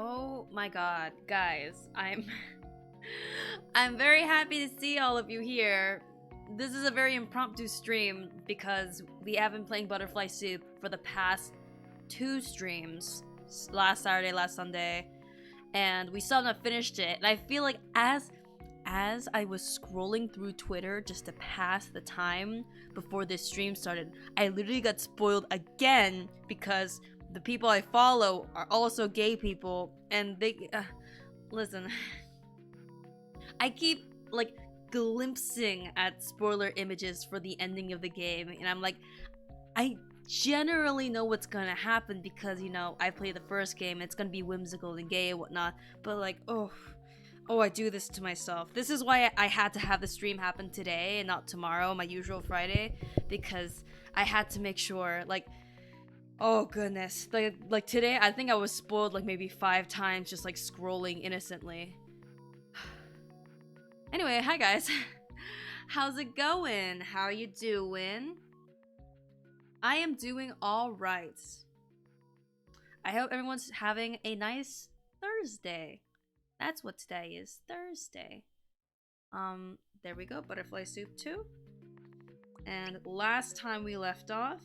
Oh my god, guys, I'm very happy to see all of you here. This is a very impromptu stream because we have been playing Butterfly Soup for the past 2 streams. Last Saturday, last Sunday, and we still have not finished it. And I feel like as I was scrolling through Twitter just to pass the time before this stream started, I literally got spoiled again because the people I follow are also gay people, and they listen. I keep like glimpsing at spoiler images for the ending of the game, and I'm like, I generally know what's gonna happen because, you know, I played the first game. It's gonna be whimsical and gay and whatnot, but like, oh, I do this to myself. This is why I had to have the stream happen today and not tomorrow, my usual Friday, because I had to make sure, like, oh goodness, like today I think I was spoiled like maybe 5 times just like scrolling innocently. Anyway, hi guys. How's it going? How you doing? I am doing all right. I hope everyone's having a nice Thursday. That's what today is, Thursday. There we go, Butterfly Soup 2. And last time we left off,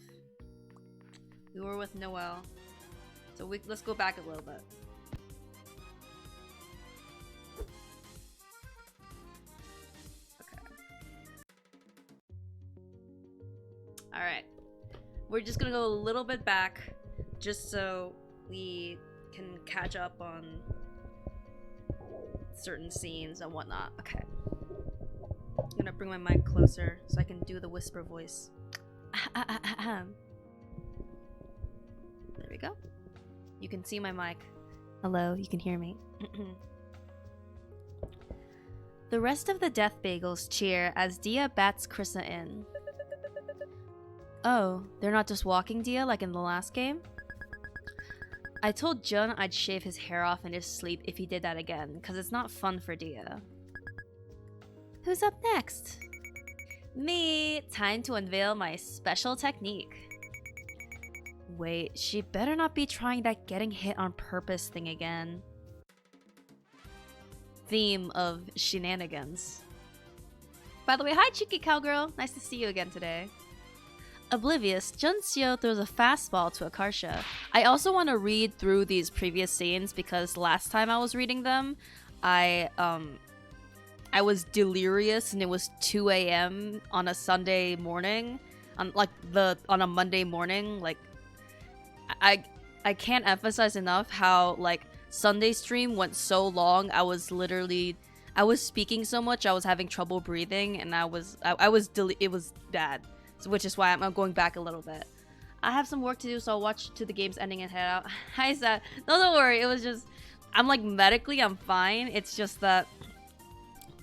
we were with Noelle. So let's go back a little bit. Okay. Alright. We're just gonna go a little bit back just so we can catch up on certain scenes and whatnot. Okay. I'm gonna bring my mic closer so I can do the whisper voice. There we go. You can see my mic. Hello, you can hear me. The rest of the Death Bagels cheer as Dia bats Krissa in. Oh, they're not just walking Dia like in the last game? I told Jun I'd shave his hair off in his sleep if he did that again, because it's not fun for Dia. Who's up next? Me! Time to unveil my special technique. Wait, she better not be trying that getting hit on purpose thing again. Theme of shenanigans. By the way, hi Cheeky Cowgirl! Nice to see you again today. Oblivious, Junseo throws a fastball to Akarsha. I also want to read through these previous scenes because last time I was reading them, I was delirious and it was 2 a.m. on a Sunday morning, on a Monday morning. Like, I can't emphasize enough how like Sunday stream went so long. I was speaking so much, I was having trouble breathing, and it was bad. Which is why I'm going back a little bit. I have some work to do, so I'll watch to the game's ending and head out. Hi, Seth. No, don't worry. It was just, I'm like medically, I'm fine. It's just that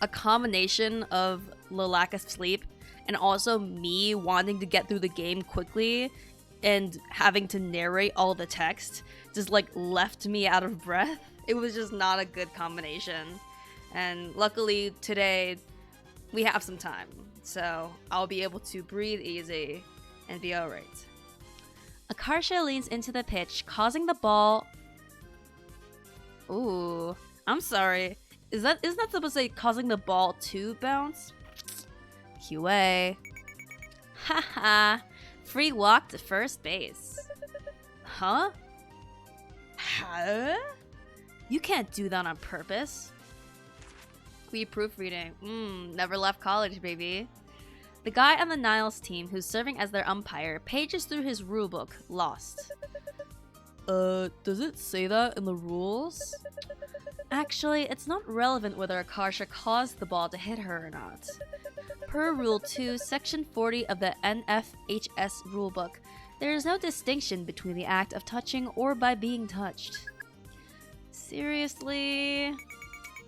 a combination of the lack of sleep and also me wanting to get through the game quickly and having to narrate all the text just like left me out of breath. It was just not a good combination. And luckily today we have some time. So I'll be able to breathe easy and be alright. Akarsha leans into the pitch, causing the ball... Ooh, I'm sorry. Isn't that supposed to say causing the ball to bounce? QA. Haha. Free walk to first base. Huh? Huh? You can't do that on purpose. Proofreading. Never left college, baby. The guy on the Niles team who's serving as their umpire pages through his rulebook, lost. Does it say that in the rules? Actually, it's not relevant whether Akarsha caused the ball to hit her or not. Per Rule 2, Section 40 of the NFHS rulebook, there is no distinction between the act of touching or by being touched. Seriously?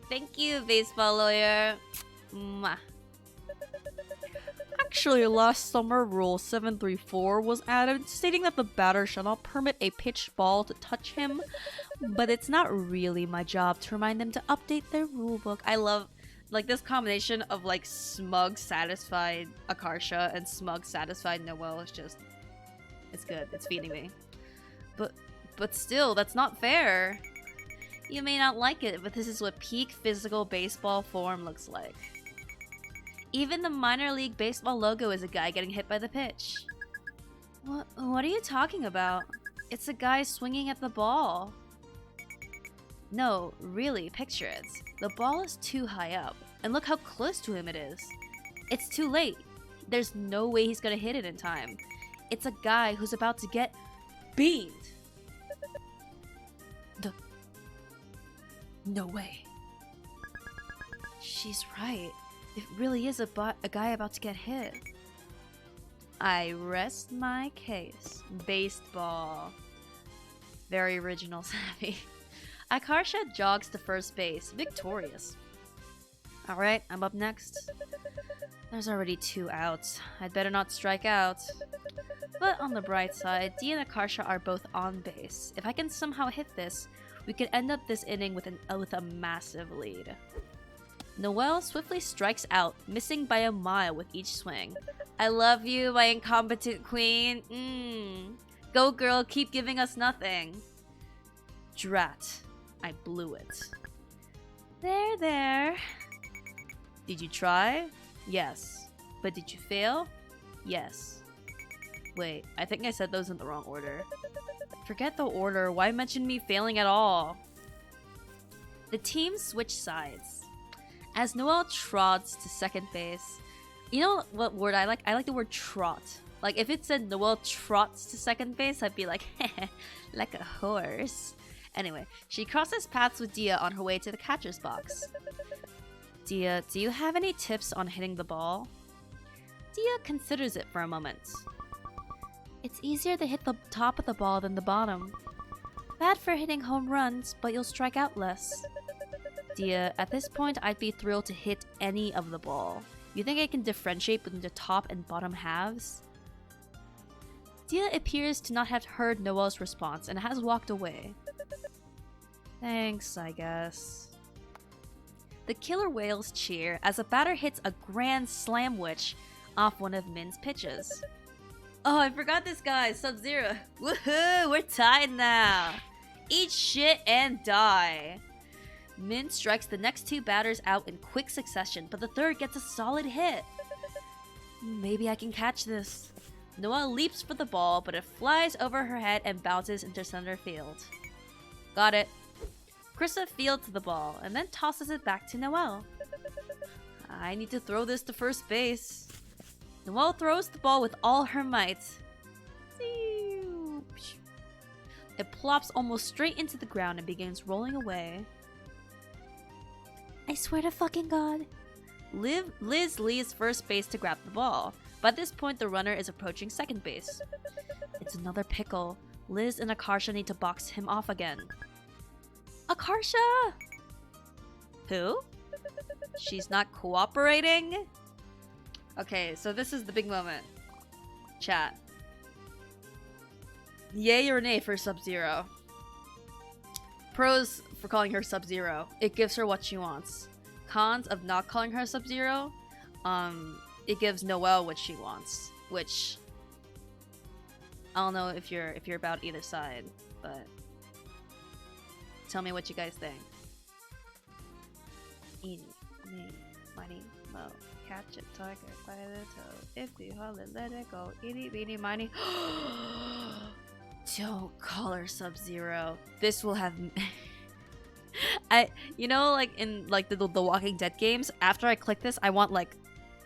Thank you, baseball lawyer. Mwah. Actually, last summer, Rule 734 was added, stating that the batter shall not permit a pitched ball to touch him, but it's not really my job to remind them to update their rulebook. I love, like, this combination of, like, smug, satisfied Akarsha and smug, satisfied Noelle is just, it's good. It's feeding me. But still, that's not fair. You may not like it, but this is what peak physical baseball form looks like. Even the minor league baseball logo is a guy getting hit by the pitch. What are you talking about? It's a guy swinging at the ball. No, really, picture it. The ball is too high up, and look how close to him it is. It's too late. There's no way he's gonna hit it in time. It's a guy who's about to get beamed. No way. She's right. It really is a guy about to get hit. I rest my case. Baseball. Very original, Savvy. Akarsha jogs to first base, victorious. Alright, I'm up next. There's already 2 outs. I'd better not strike out. But on the bright side, Dee and Akarsha are both on base. If I can somehow hit this, we could end up this inning with a massive lead. Noelle swiftly strikes out, missing by a mile with each swing. I love you, my incompetent queen. Go girl, keep giving us nothing. Drat. I blew it. There. Did you try? Yes. But did you fail? Yes. Wait, I think I said those in the wrong order. Forget the order, why mention me failing at all? The team switch sides. As Noelle trots to second base, you know what word I like? I like the word trot. Like if it said Noelle trots to second base, I'd be like, like a horse. Anyway, she crosses paths with Dia on her way to the catcher's box. Dia, do you have any tips on hitting the ball? Dia considers it for a moment. It's easier to hit the top of the ball than the bottom. Bad for hitting home runs, but you'll strike out less. Dia, at this point I'd be thrilled to hit any of the ball. You think I can differentiate between the top and bottom halves? Dia appears to not have heard Noelle's response and has walked away. Thanks, I guess. The killer whales cheer as a batter hits a grand slam witch off one of Min's pitches. Oh, I forgot this guy, Sub-Zero. Woohoo, we're tied now. Eat shit and die. Min strikes the next 2 batters out in quick succession, but the third gets a solid hit. Maybe I can catch this. Noelle leaps for the ball, but it flies over her head and bounces into center field. Got it. Krista fields the ball and then tosses it back to Noelle. I need to throw this to first base. Noelle throws the ball with all her might. It plops almost straight into the ground and begins rolling away. I swear to fucking God. Liz leaves first base to grab the ball. By this point, the runner is approaching second base. It's another pickle. Liz and Akarsha need to box him off again. Akarsha! Who? She's not cooperating? Okay, so this is the big moment. Chat. Yay or nay for Sub-Zero? Pros for calling her Sub-Zero. It gives her what she wants. Cons of not calling her Sub-Zero? It gives Noelle what she wants. Which I don't know if you're about either side, but tell me what you guys think. Eeny, meeny, miny, mo. Catch a tiger by the toe. If we hold it, let it go. Eeny, meeny, miny. Don't call her Sub-Zero. This will have you know, like in like the Walking Dead games, after I click this, I want like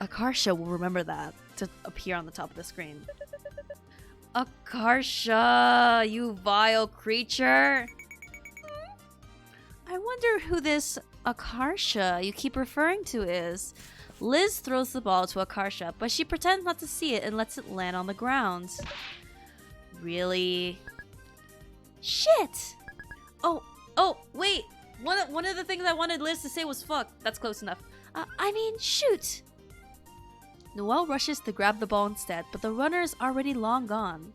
Akarsha will remember that to appear on the top of the screen. Akarsha, you vile creature. I wonder who this Akarsha you keep referring to is. Liz throws the ball to Akarsha, but she pretends not to see it and lets it land on the ground. Really? Shit! Oh, wait! One of the things I wanted Liz to say was fuck. That's close enough. I mean, shoot! Noelle rushes to grab the ball instead, but the runner is already long gone.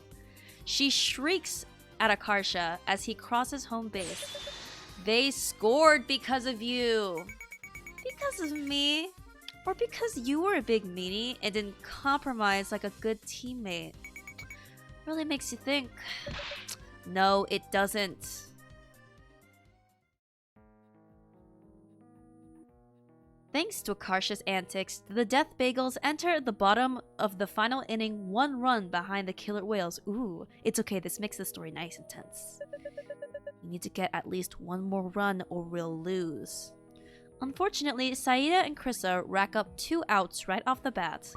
She shrieks at Akarsha as he crosses home base. They scored because of you! Because of me? Or because you were a big meanie and didn't compromise like a good teammate? Really makes you think. No, it doesn't. Thanks to Akarsha's antics, the Death Bagels enter the bottom of the final inning 1 run behind the Killer Whales. Ooh, it's okay, this makes the story nice and tense. We need to get at least 1 more run or we'll lose. Unfortunately, Saida and Krissa rack up 2 outs right off the bat.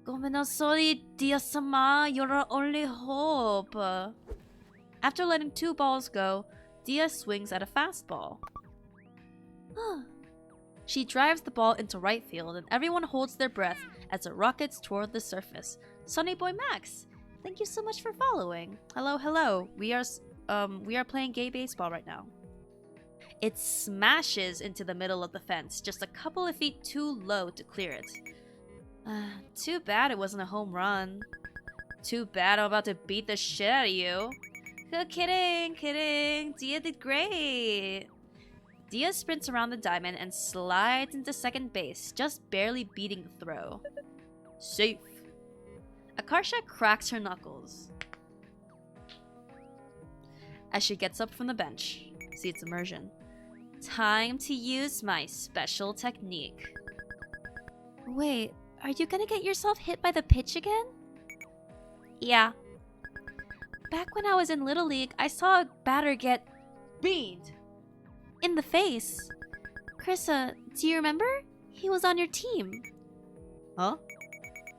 Gomenasori, Dia-sama, you're our only hope. After letting 2 balls go, Dia swings at a fastball. She drives the ball into right field and everyone holds their breath as it rockets toward the surface. Sunny Boy Max, thank you so much for following. Hello, hello. We are playing gay baseball right now. It smashes into the middle of the fence, just a couple of feet too low to clear it. Too bad it wasn't a home run. Too bad I'm about to beat the shit out of you. Kidding, kidding. Dia did great. Dia sprints around the diamond and slides into second base, just barely beating the throw. Safe. Akarsha cracks her knuckles as she gets up from the bench. See, it's immersion. Time to use my special technique. Wait, are you gonna get yourself hit by the pitch again? Yeah. Back when I was in Little League, I saw a batter get beamed in the face. Krissa, do you remember? He was on your team. Huh?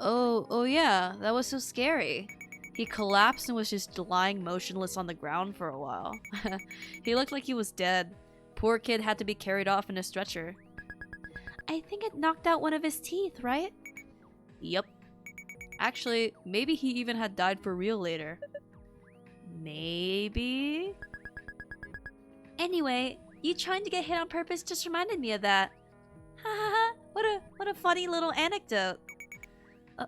Oh yeah, that was so scary. He collapsed and was just lying motionless on the ground for a while. He looked like he was dead. Poor kid had to be carried off in a stretcher. I think it knocked out one of his teeth, right? Yep. Actually, maybe he even had died for real later. Maybe? Anyway, you trying to get hit on purpose just reminded me of that. Ha ha ha, what a funny little anecdote.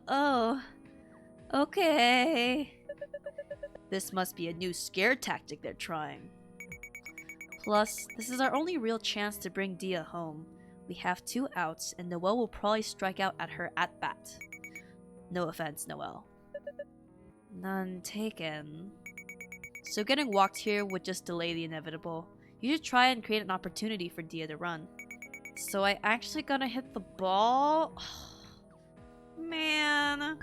Oh. Okay. This must be a new scare tactic they're trying. Plus, this is our only real chance to bring Dia home. We have 2 outs, and Noelle will probably strike out at her at-bat. No offense, Noelle. None taken. So getting walked here would just delay the inevitable. You should try and create an opportunity for Dia to run. So I actually gotta hit the ball? Man.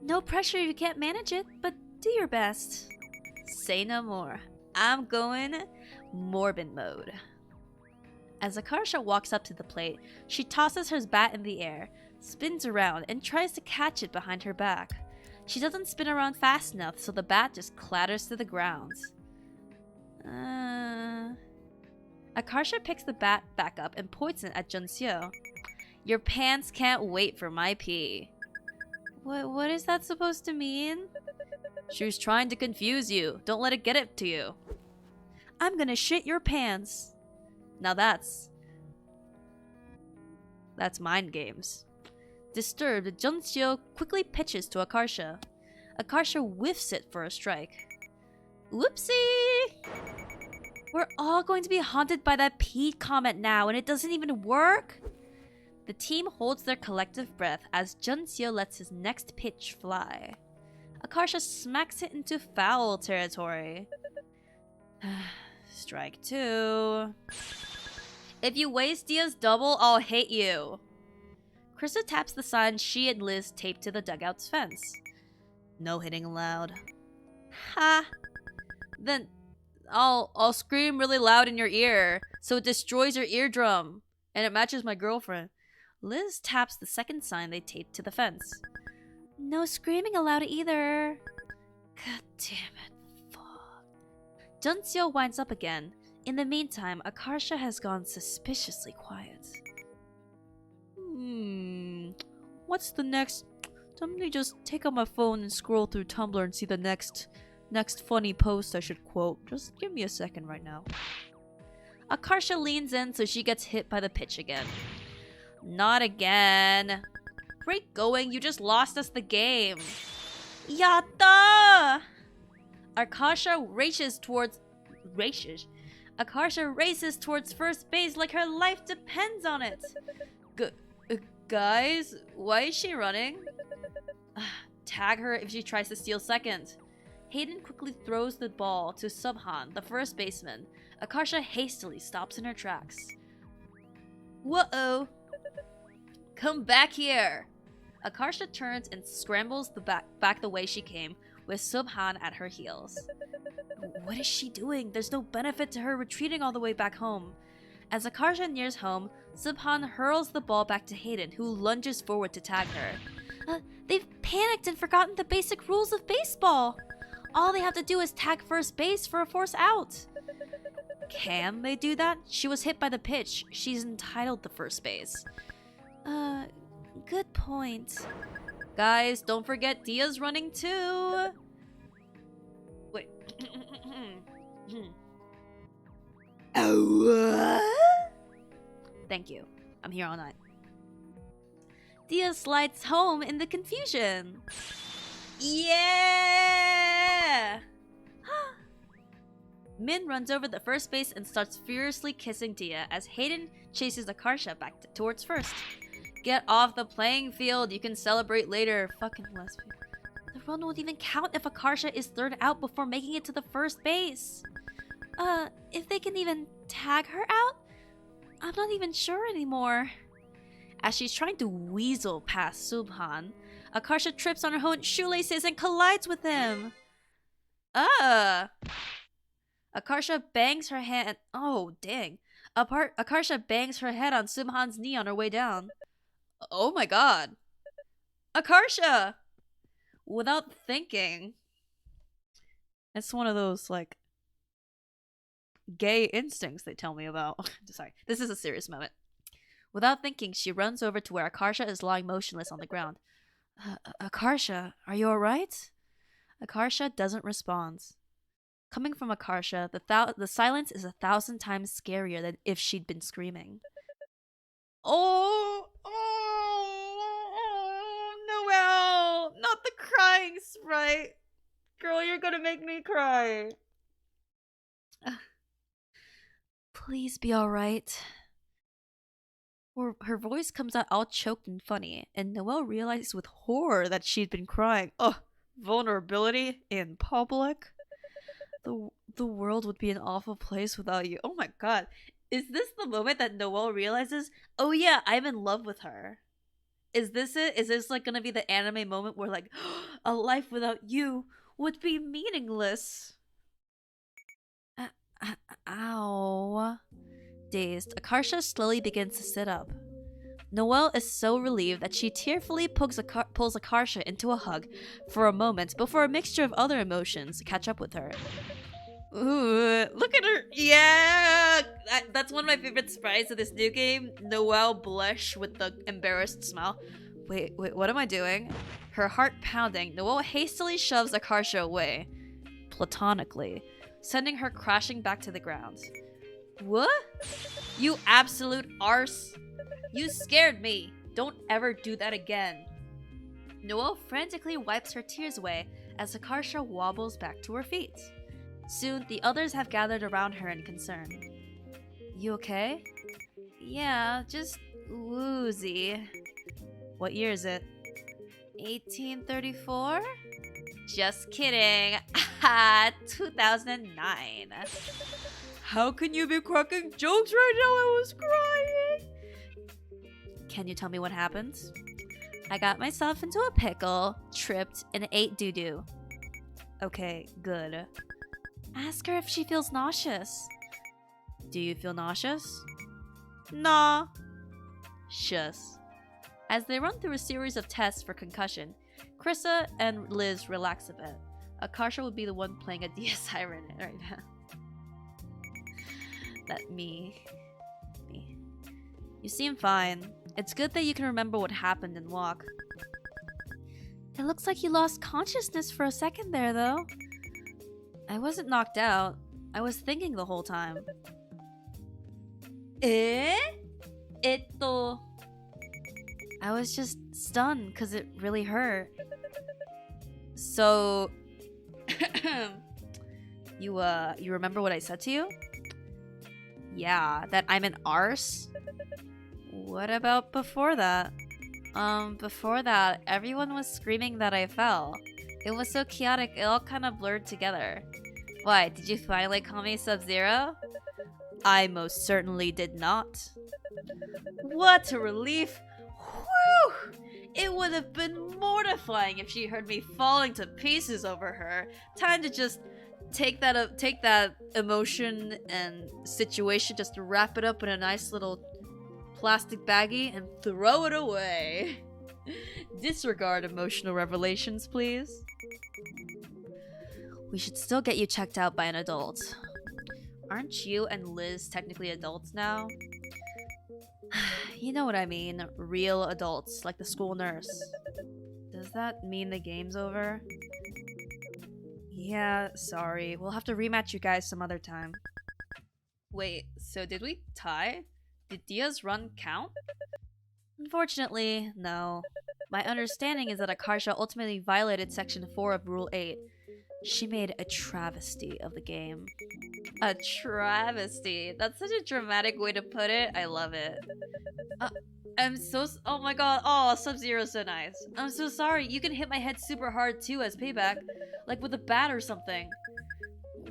No pressure if you can't manage it, but do your best. Say no more. I'm going morbid mode. As Akarsha walks up to the plate, she tosses her bat in the air, spins around, and tries to catch it behind her back. She doesn't spin around fast enough, so the bat just clatters to the ground. Akarsha picks the bat back up and points it at Junseo. Your pants can't wait for my pee. What is that supposed to mean? She was trying to confuse you. Don't let it get it to you. I'm gonna shit your pants. Now that's mind games. Disturbed, Junseo quickly pitches to Akarsha. Akarsha whiffs it for a strike. Whoopsie! We're all going to be haunted by that pee comment now, and it doesn't even work? The team holds their collective breath as Junseo lets his next pitch fly. Akarsha smacks it into foul territory. Strike 2. If you waste Dia's double, I'll hate you. Krissa taps the sign she and Liz taped to the dugout's fence. No hitting allowed. Ha! Then I'll scream really loud in your ear so it destroys your eardrum and it matches my girlfriend. Liz taps the second sign they taped to the fence. No screaming allowed either. God damn it. Fuck. Junseo winds up again. In the meantime, Akarsha has gone suspiciously quiet. What's the next? Let me just take out my phone and scroll through Tumblr and see the next funny post I should quote. Just give me a second right now. Akarsha leans in so she gets hit by the pitch again. Not again. Great going, you just lost us the game. Yatta! Akarsha races towards first base like her life depends on it. Guys, why is she running? Tag her if she tries to steal second. Hayden quickly throws the ball to Subhan, the first baseman. Akarsha hastily stops in her tracks. Whoa! Come back here! Akarsha turns and scrambles back the way she came, with Subhan at her heels. What is she doing? There's no benefit to her retreating all the way back home. As Akarsha nears home, Subhan hurls the ball back to Hayden, who lunges forward to tag her. They've panicked and forgotten the basic rules of baseball. All they have to do is tag first base for a force out. Can they do that? She was hit by the pitch. She's entitled to first base. Good point. Guys, don't forget Dia's running too. Wait. Thank you. I'm here all night. Dia slides home in the confusion. Yeah! Min runs over the first base and starts furiously kissing Dia as Hayden chases Akarsha back towards first. Get off the playing field. You can celebrate later. Fucking lesbian. The run won't even count if Akarsha is third out before making it to the first base. If they can even tag her out? I'm not even sure anymore. As she's trying to weasel past Subhan, Akarsha trips on her own shoelaces and collides with him. Akarsha bangs her head. Oh, dang. Akarsha bangs her head on Subhan's knee on her way down. Oh my god. Akarsha! Without thinking. It's one of those, like, gay instincts they tell me about. Sorry, this is a serious moment. Without thinking, she runs over to where Akarsha is lying motionless on the ground. Akarsha, are you alright? Akarsha doesn't respond. Coming from Akarsha, the silence is 1,000 times scarier than if she'd been screaming. Oh, Noelle! Not the crying sprite! Girl, you're gonna make me cry. Please be alright. Her voice comes out all choked and funny, and Noelle realizes with horror that she'd been crying. Vulnerability in public? The world would be an awful place without you. Oh my god. Is this the moment that Noelle realizes, oh yeah, I'm in love with her? Is this it? Is this like gonna be the anime moment where like, a life without you would be meaningless? Ow. Dazed, Akarsha slowly begins to sit up. Noelle is so relieved that she tearfully pulls Akarsha into a hug for a moment before a mixture of other emotions catch up with her. Ooh, look at her. Yeah! That's one of my favorite sprites of this new game. Noelle blush with the embarrassed smile. Wait, what am I doing? Her heart pounding, Noelle hastily shoves Akarsha away. Platonically. Sending her crashing back to the ground. What? You absolute arse. You scared me. Don't ever do that again. Noelle frantically wipes her tears away as Akarsha wobbles back to her feet. Soon, the others have gathered around her in concern. You okay? Yeah, just woozy. What year is it? 1834? Just kidding. 2009. How can you be cracking jokes right now? I was crying. Can you tell me what happened? I got myself into a pickle, tripped, and ate doo-doo. Okay, good. Ask her if she feels nauseous. Do you feel nauseous? Nah. Shush. As they run through a series of tests for concussion, Krissa and Liz relax a bit. Akarsha would be the one playing a Dia Siren right now. That me. You seem fine. It's good that you can remember what happened and walk. It looks like you lost consciousness for a second there, though. I wasn't knocked out. I was thinking the whole time. I was just stunned because it really hurt. So... You remember what I said to you? Yeah, that I'm an arse? What about before that? Before that, everyone was screaming that I fell. It was so chaotic, it all kind of blurred together. Why, did you finally call me Sub-Zero? I most certainly did not. What a relief! Whew! It would have been mortifying if she heard me falling to pieces over her. Time to just take that emotion and situation, just to wrap it up in a nice little plastic baggie and throw it away. Disregard emotional revelations, please. We should still get you checked out by an adult. Aren't you and Liz technically adults now? You know what I mean. Real adults, like the school nurse. Does that mean the game's over? Yeah, sorry. We'll have to rematch you guys some other time. Wait, so did we tie? Did Dia's run count? Unfortunately, no. My understanding is that Akarsha ultimately violated Section 4 of Rule 8. She made a travesty of the game. A travesty. That's such a dramatic way to put it. I love it. Oh my god. Oh, Sub-Zero's so nice. I'm so sorry. You can hit my head super hard too as payback. Like with a bat or something.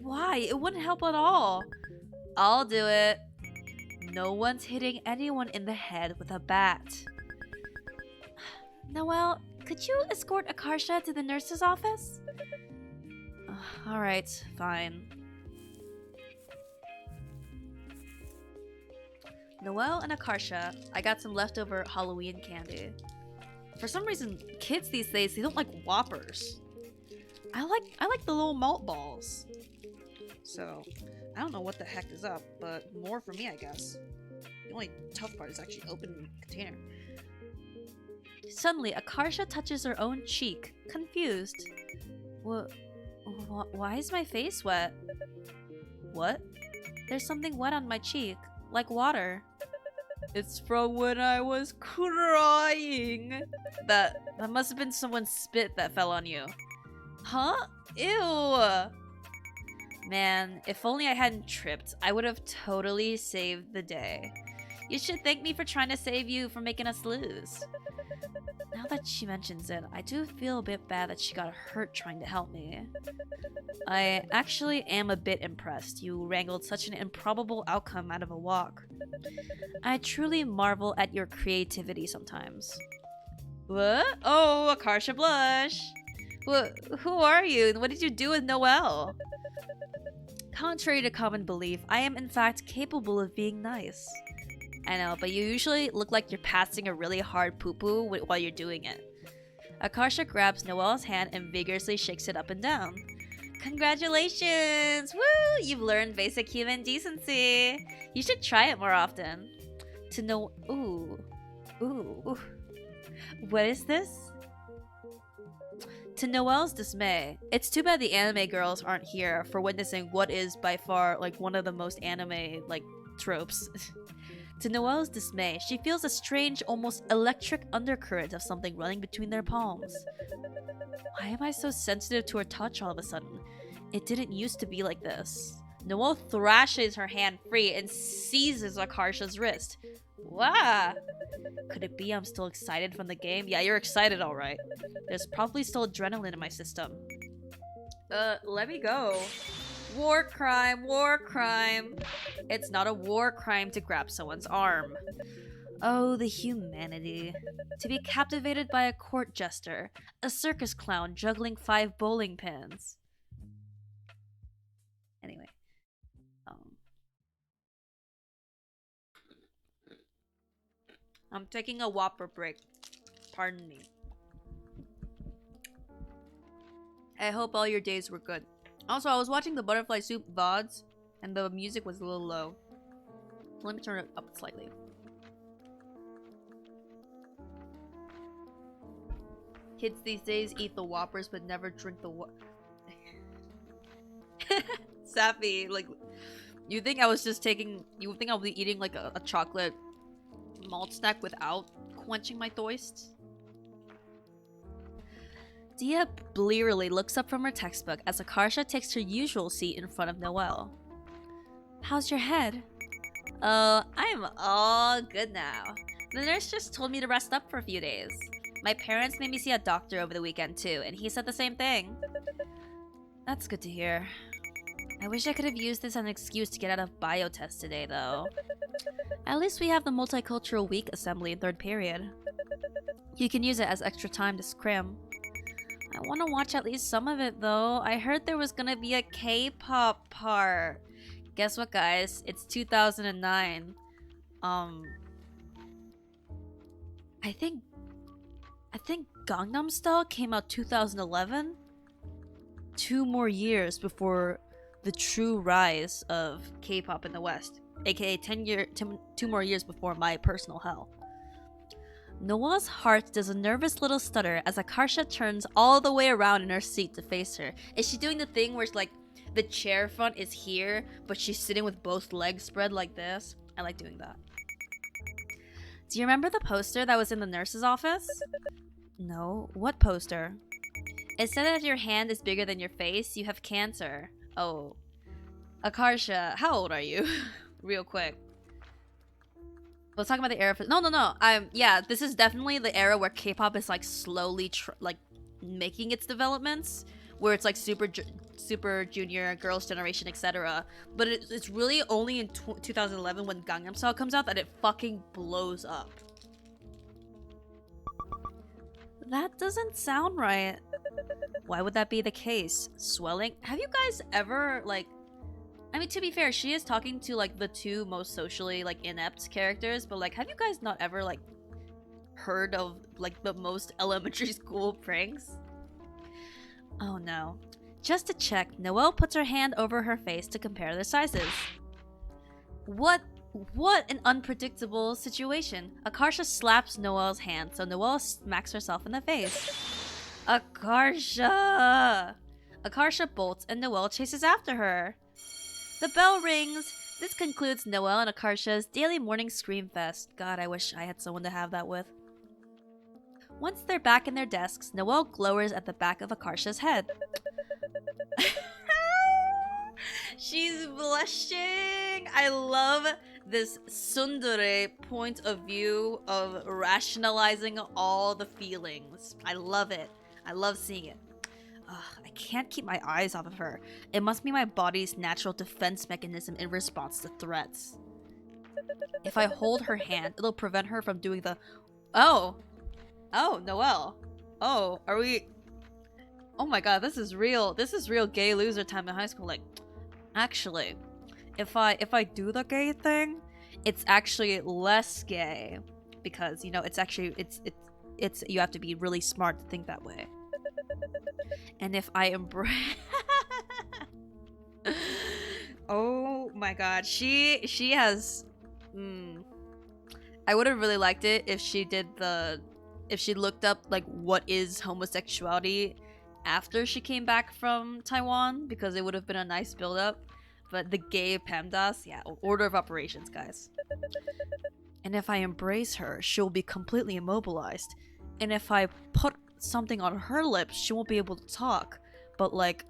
Why? It wouldn't help at all. I'll do it. No one's hitting anyone in the head with a bat. Noelle, could you escort Akarsha to the nurse's office? Alright, fine. Noelle and Akarsha, I got some leftover Halloween candy. For some reason, kids these days, they don't like Whoppers. I like the little malt balls. So, I don't know what the heck is up, but more for me, I guess. The only tough part is actually opening the container. Suddenly, Akarsha touches her own cheek, confused. Why is my face wet? What? There's something wet on my cheek, like water. It's from when I was crying. That must have been someone's spit that fell on you. Huh? Ew! Man, if only I hadn't tripped, I would have totally saved the day. You should thank me for trying to save you from making us lose. Now that she mentions it, I do feel a bit bad that she got hurt trying to help me. I actually am a bit impressed you wrangled such an improbable outcome out of a walk. I truly marvel at your creativity sometimes. What? Oh, Akarsha blush! Who are you and what did you do with Noelle? Contrary to common belief, I am in fact capable of being nice. I know, but you usually look like you're passing a really hard poo-poo while you're doing it. Akarsha grabs Noelle's hand and vigorously shakes it up and down. Congratulations! Woo! You've learned basic human decency. You should try it more often. To know... Ooh. What is this? To Noelle's dismay, it's too bad the anime girls aren't here for witnessing what is by far like one of the most anime like tropes. To Noelle's dismay, she feels a strange, almost electric undercurrent of something running between their palms. Why am I so sensitive to her touch all of a sudden? It didn't used to be like this. Noelle thrashes her hand free and seizes Akarsha's wrist. Wow! Could it be I'm still excited from the game? Yeah, you're excited, alright. There's probably still adrenaline in my system. Let me go. War crime, war crime. It's not a war crime to grab someone's arm. Oh, the humanity. To be captivated by a court jester, a circus clown juggling 5 bowling pins. Anyway. I'm taking a Whopper break. Pardon me. I hope all your days were good. Also, I was watching the Butterfly Soup VODs, and the music was a little low. Let me turn it up slightly. Kids these days eat the Whoppers but never drink the Sappy, like, you think I was just taking... You think I'll be eating like a chocolate malt snack without quenching my thirst? Dia blearily looks up from her textbook as Akarsha takes her usual seat in front of Noelle. How's your head? I'm all good now. The nurse just told me to rest up for a few days. My parents made me see a doctor over the weekend too, and he said the same thing. That's good to hear. I wish I could have used this as an excuse to get out of biotest today, though. At least we have the Multicultural Week assembly in 3rd period. You can use it as extra time to scrim. I want to watch at least some of it though. I heard there was gonna be a K-pop part. Guess what, guys? It's 2009. I think Gangnam Style came out 2011. 2 more years before the true rise of K-pop in the West, aka 2 more years before my personal hell. Noelle's heart does a nervous little stutter as Akarsha turns all the way around in her seat to face her. Is she doing the thing where it's like the chair front is here, but she's sitting with both legs spread like this? I like doing that. Do you remember the poster that was in the nurse's office? No. What poster? It said that if your hand is bigger than your face, you have cancer. Oh. Akarsha, how old are you? Real quick. Let's talk about the era. No. Yeah, this is definitely the era where K-pop is like slowly making its developments, where it's like super junior, girls' generation, etc. But it's really only in 2011 when Gangnam Style comes out that it fucking blows up. That doesn't sound right. Why would that be the case? Swelling? Have you guys ever like? I mean, to be fair, she is talking to like the 2 most socially like inept characters, but like, have you guys not ever like heard of like the most elementary school pranks? Oh no. Just to check, Noelle puts her hand over her face to compare their sizes. What an unpredictable situation. Akarsha slaps Noelle's hand, so Noelle smacks herself in the face. Akarsha! Akarsha bolts and Noelle chases after her. The bell rings. This concludes Noelle and Akarsha's daily morning scream fest. God, I wish I had someone to have that with. Once they're back in their desks, Noelle glowers at the back of Akarsha's head. She's blushing. I love this tsundere point of view of rationalizing all the feelings. I love it. I love seeing it. Ugh, I can't keep my eyes off of her. It must be my body's natural defense mechanism in response to threats. If I hold her hand, it'll prevent her from doing the... Oh, Noelle. Oh, are we... Oh my god, this is real gay loser time in high school. Like, actually, if I do the gay thing, it's actually less gay. Because, you know, it's actually... It's you have to be really smart to think that way. And if I embrace... Oh my god, she has... I would have really liked it if she did the... If she looked up, like, what is homosexuality after she came back from Taiwan, because it would have been a nice build-up. But the gay PEMDAS, yeah, order of operations, guys. And if I embrace her, she'll be completely immobilized. And if I put something on her lips, she won't be able to talk. But like,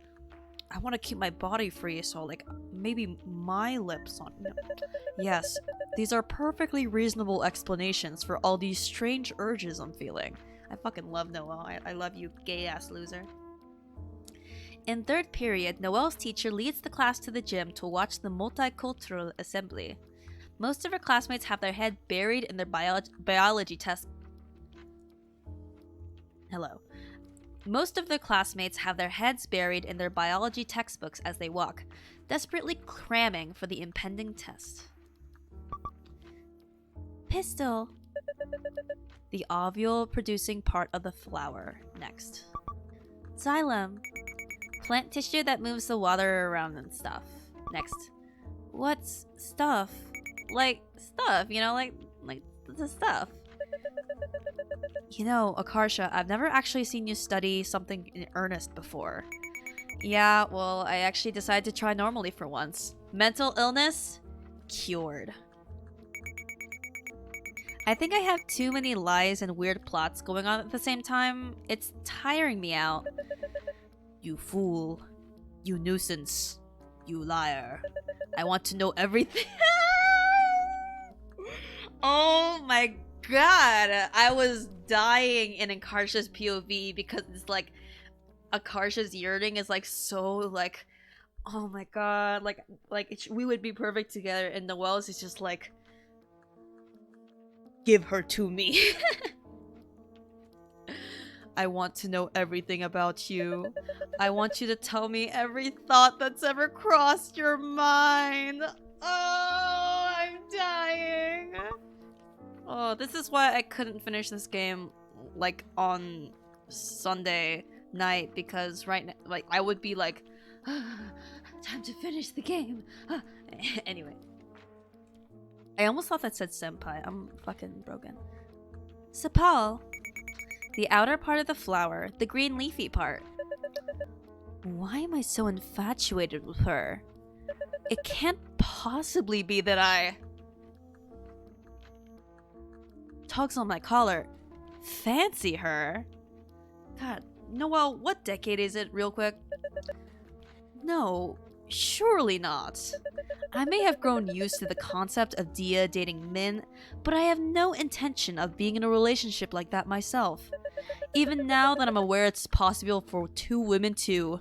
I want to keep my body free, so like, maybe my lips on... Yes, these are perfectly reasonable explanations for all these strange urges I'm feeling. I fucking love Noelle. I love you, gay-ass loser. In 3rd period, Noelle's teacher leads the class to the gym to watch the Multicultural assembly. Most of her classmates have their head buried in their biology test... Hello. Most of their classmates have their heads buried in their biology textbooks as they walk, desperately cramming for the impending test. Pistil. The ovule-producing part of the flower. Next. Xylem. Plant tissue that moves the water around and stuff. Next. What's stuff? Like, stuff, you know, like the stuff. You know, Akarsha, I've never actually seen you study something in earnest before. Yeah, well, I actually decided to try normally for once. Mental illness? Cured. I think I have too many lies and weird plots going on at the same time. It's tiring me out. You fool. You nuisance. You liar. I want to know everything. Oh my god. I was dying in Akarsha's POV because it's like Akarsha's yearning is like so like, oh my god, like we would be perfect together, and Noelle's is just like, Give her to me. I want to know everything about you. I want you to tell me every thought that's ever crossed your mind. Oh, I'm dying. Oh, this is why I couldn't finish this game like on Sunday night, because right now, like, I would be like, time to finish the game. Anyway. I almost thought that said senpai. I'm fucking broken. Sepal. The outer part of the flower, the green leafy part. Why am I so infatuated with her? It can't possibly be that I... Tugs on my collar. Fancy her? God, Noelle, what decade is it, real quick? No, surely not. I may have grown used to the concept of Dia dating Min, but I have no intention of being in a relationship like that myself. Even now that I'm aware it's possible for two women to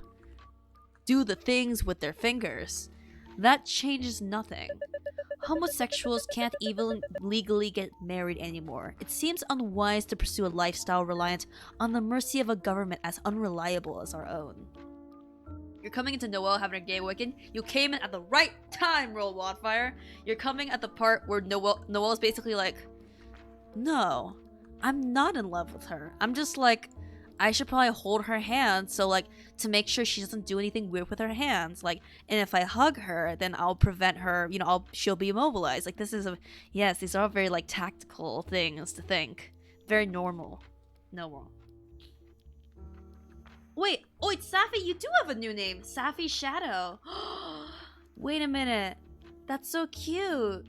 do the things with their fingers, that changes nothing. Homosexuals can't even legally get married anymore. It seems unwise to pursue a lifestyle reliant on the mercy of a government as unreliable as our own. You're coming into Noelle having a gay weekend. You came in at the right time, Roll Wildfire. You're coming at the part where Noelle's basically like, no, I'm not in love with her. I'm just like, I should probably hold her hand, so like, to make sure she doesn't do anything weird with her hands. Like, and if I hug her, then I'll prevent her, you know, she'll be immobilized. Like, this is a, yes, these are all very like tactical things to think. Very normal. Normal. Wait, Safi, you do have a new name. Safi Shadow. Wait a minute. That's so cute.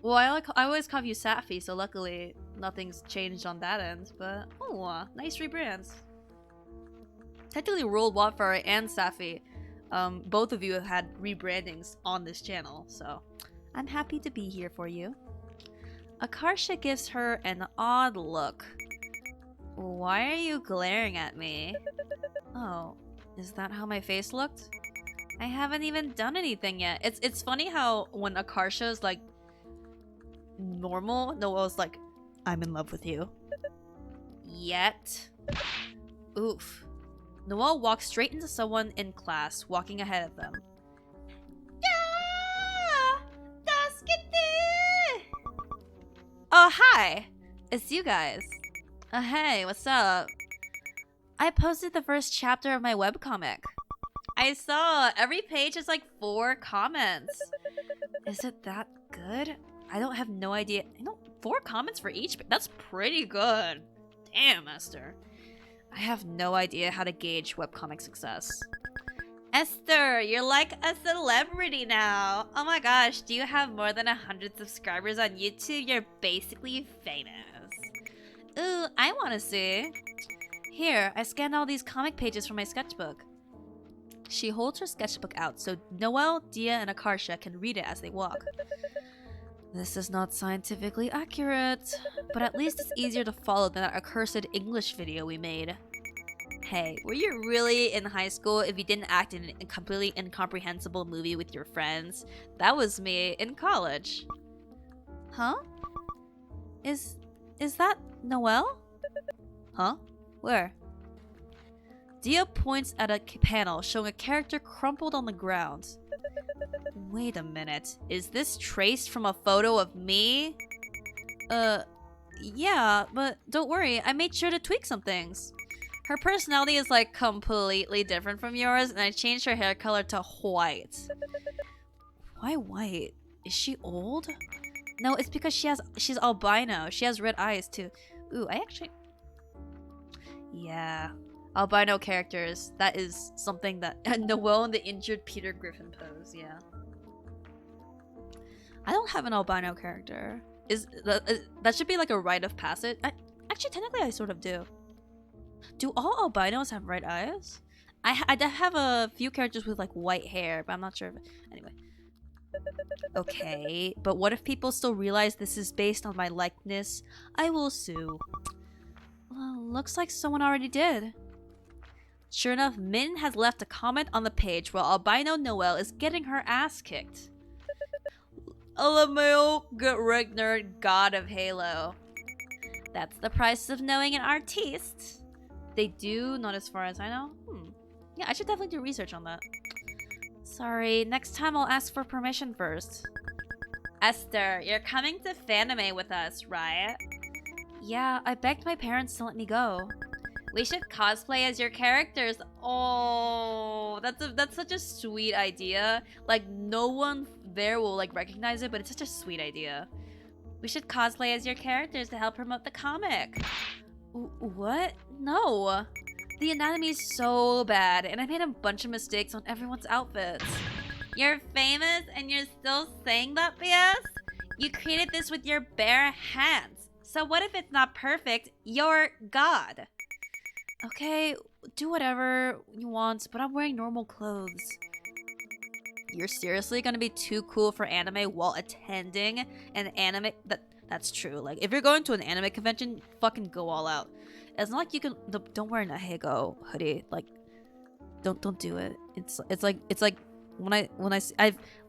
Well, I always call you Safi, so luckily nothing's changed on that end, but oh, nice rebrands. Technically, Rolled Wildfire and Safi, both of you have had rebrandings on this channel, so I'm happy to be here for you. Akarsha gives her an odd look. Why are you glaring at me? Oh, is that how my face looked? I haven't even done anything yet. It's funny how when Akarsha is like normal, Noelle's like, I'm in love with you. Yet. Oof. Noelle walks straight into someone in class, walking ahead of them. Oh, hi! It's you guys. Hey, what's up? I posted the first chapter of my webcomic. I saw every page is like 4 comments. Is it that good? I don't have no idea. 4 comments for each? That's pretty good. Damn, Esther. I have no idea how to gauge webcomic success. Esther, you're like a celebrity now. Oh my gosh, do you have more than 100 subscribers on YouTube? You're basically famous. Ooh, I want to see. Here, I scanned all these comic pages from my sketchbook. She holds her sketchbook out so Noelle, Dia, and Akarsha can read it as they walk. This is not scientifically accurate, but at least it's easier to follow than that accursed English video we made. Hey, were you really in high school if you didn't act in a completely incomprehensible movie with your friends? That was me in college. Huh? Is that Noelle? Huh? Where? Dia points at a panel showing a character crumpled on the ground. Wait a minute. Is this traced from a photo of me? Yeah, but don't worry. I made sure to tweak some things. Her personality is like completely different from yours, and I changed her hair color to white. Why white? Is she old? No, it's because she's albino. She has red eyes too. Ooh, I actually... Yeah. Albino characters. That is something that... Noelle and the injured Peter Griffin pose, yeah. I don't have an albino character. That should be like a rite of passage. Actually, technically I sort of do. Do all albinos have red eyes? I have a few characters with like white hair, but I'm not sure if... Anyway. Okay, but what if people still realize this is based on my likeness? I will sue. Well, looks like someone already did. Sure enough, Min has left a comment on the page while albino Noelle is getting her ass kicked. Alameo Regner, god of Halo. That's the price of knowing an artiste. They do, not as far as I know. Yeah, I should definitely do research on that. Sorry, next time I'll ask for permission first. Esther, you're coming to Fanime with us, right? Yeah, I begged my parents to let me go. We should cosplay as your characters. Oh, that's such a sweet idea. Like, no one there will like recognize it, but it's such a sweet idea. We should cosplay as your characters to help promote the comic. What? No. The anatomy is so bad, and I made a bunch of mistakes on everyone's outfits. You're famous and you're still saying that BS? You created this with your bare hands. So what if it's not perfect? You're God. Okay, do whatever you want, but I'm wearing normal clothes. You're seriously gonna be too cool for anime while attending an anime? That's true. Like, if you're going to an anime convention, fucking go all out. It's not like you can. Don't wear a Nahego hoodie. Like, don't do it. It's like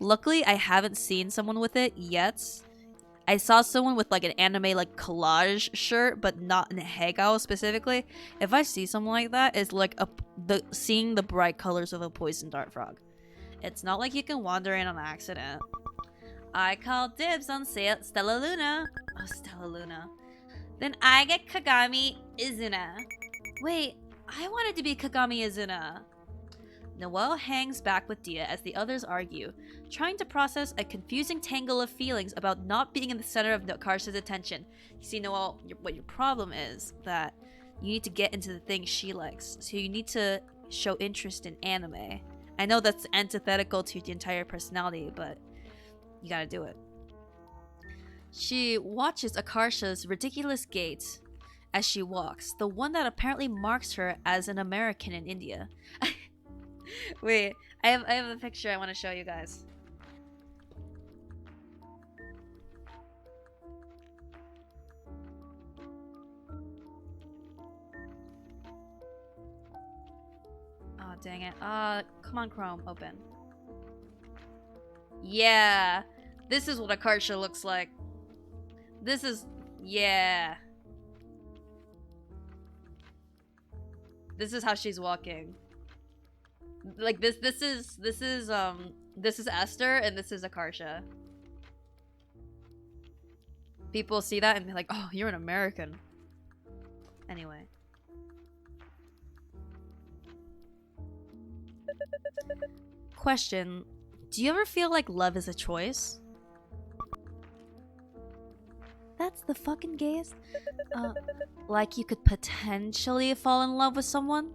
luckily I haven't seen someone with it yet. I saw someone with like an anime like collage shirt, but not in Hagao specifically. If I see someone like that, it's like seeing the bright colors of a poison dart frog. It's not like you can wander in on accident. I call dibs on Stella Luna. Oh, Stella Luna. Then I get Kagami Izuna. Wait, I wanted to be Kagami Izuna. Noelle hangs back with Dia as the others argue, trying to process a confusing tangle of feelings about not being in the center of Akarsha's attention. You see, Noelle, what your problem is that you need to get into the things she likes, so you need to show interest in anime. I know that's antithetical to your entire personality, but you gotta do it. She watches Akarsha's ridiculous gait as she walks, the one that apparently marks her as an American in India. Wait, I have a picture I want to show you guys. Oh, dang it. Come on, Chrome, open. Yeah, this is what Akarsha looks like. This is, yeah. This is how she's walking. Like this is Esther and this is Akarsha. People see that and they're like, oh, you're an American. Anyway. Question. Do you ever feel like love is a choice? That's the fucking gayest. Like you could potentially fall in love with someone?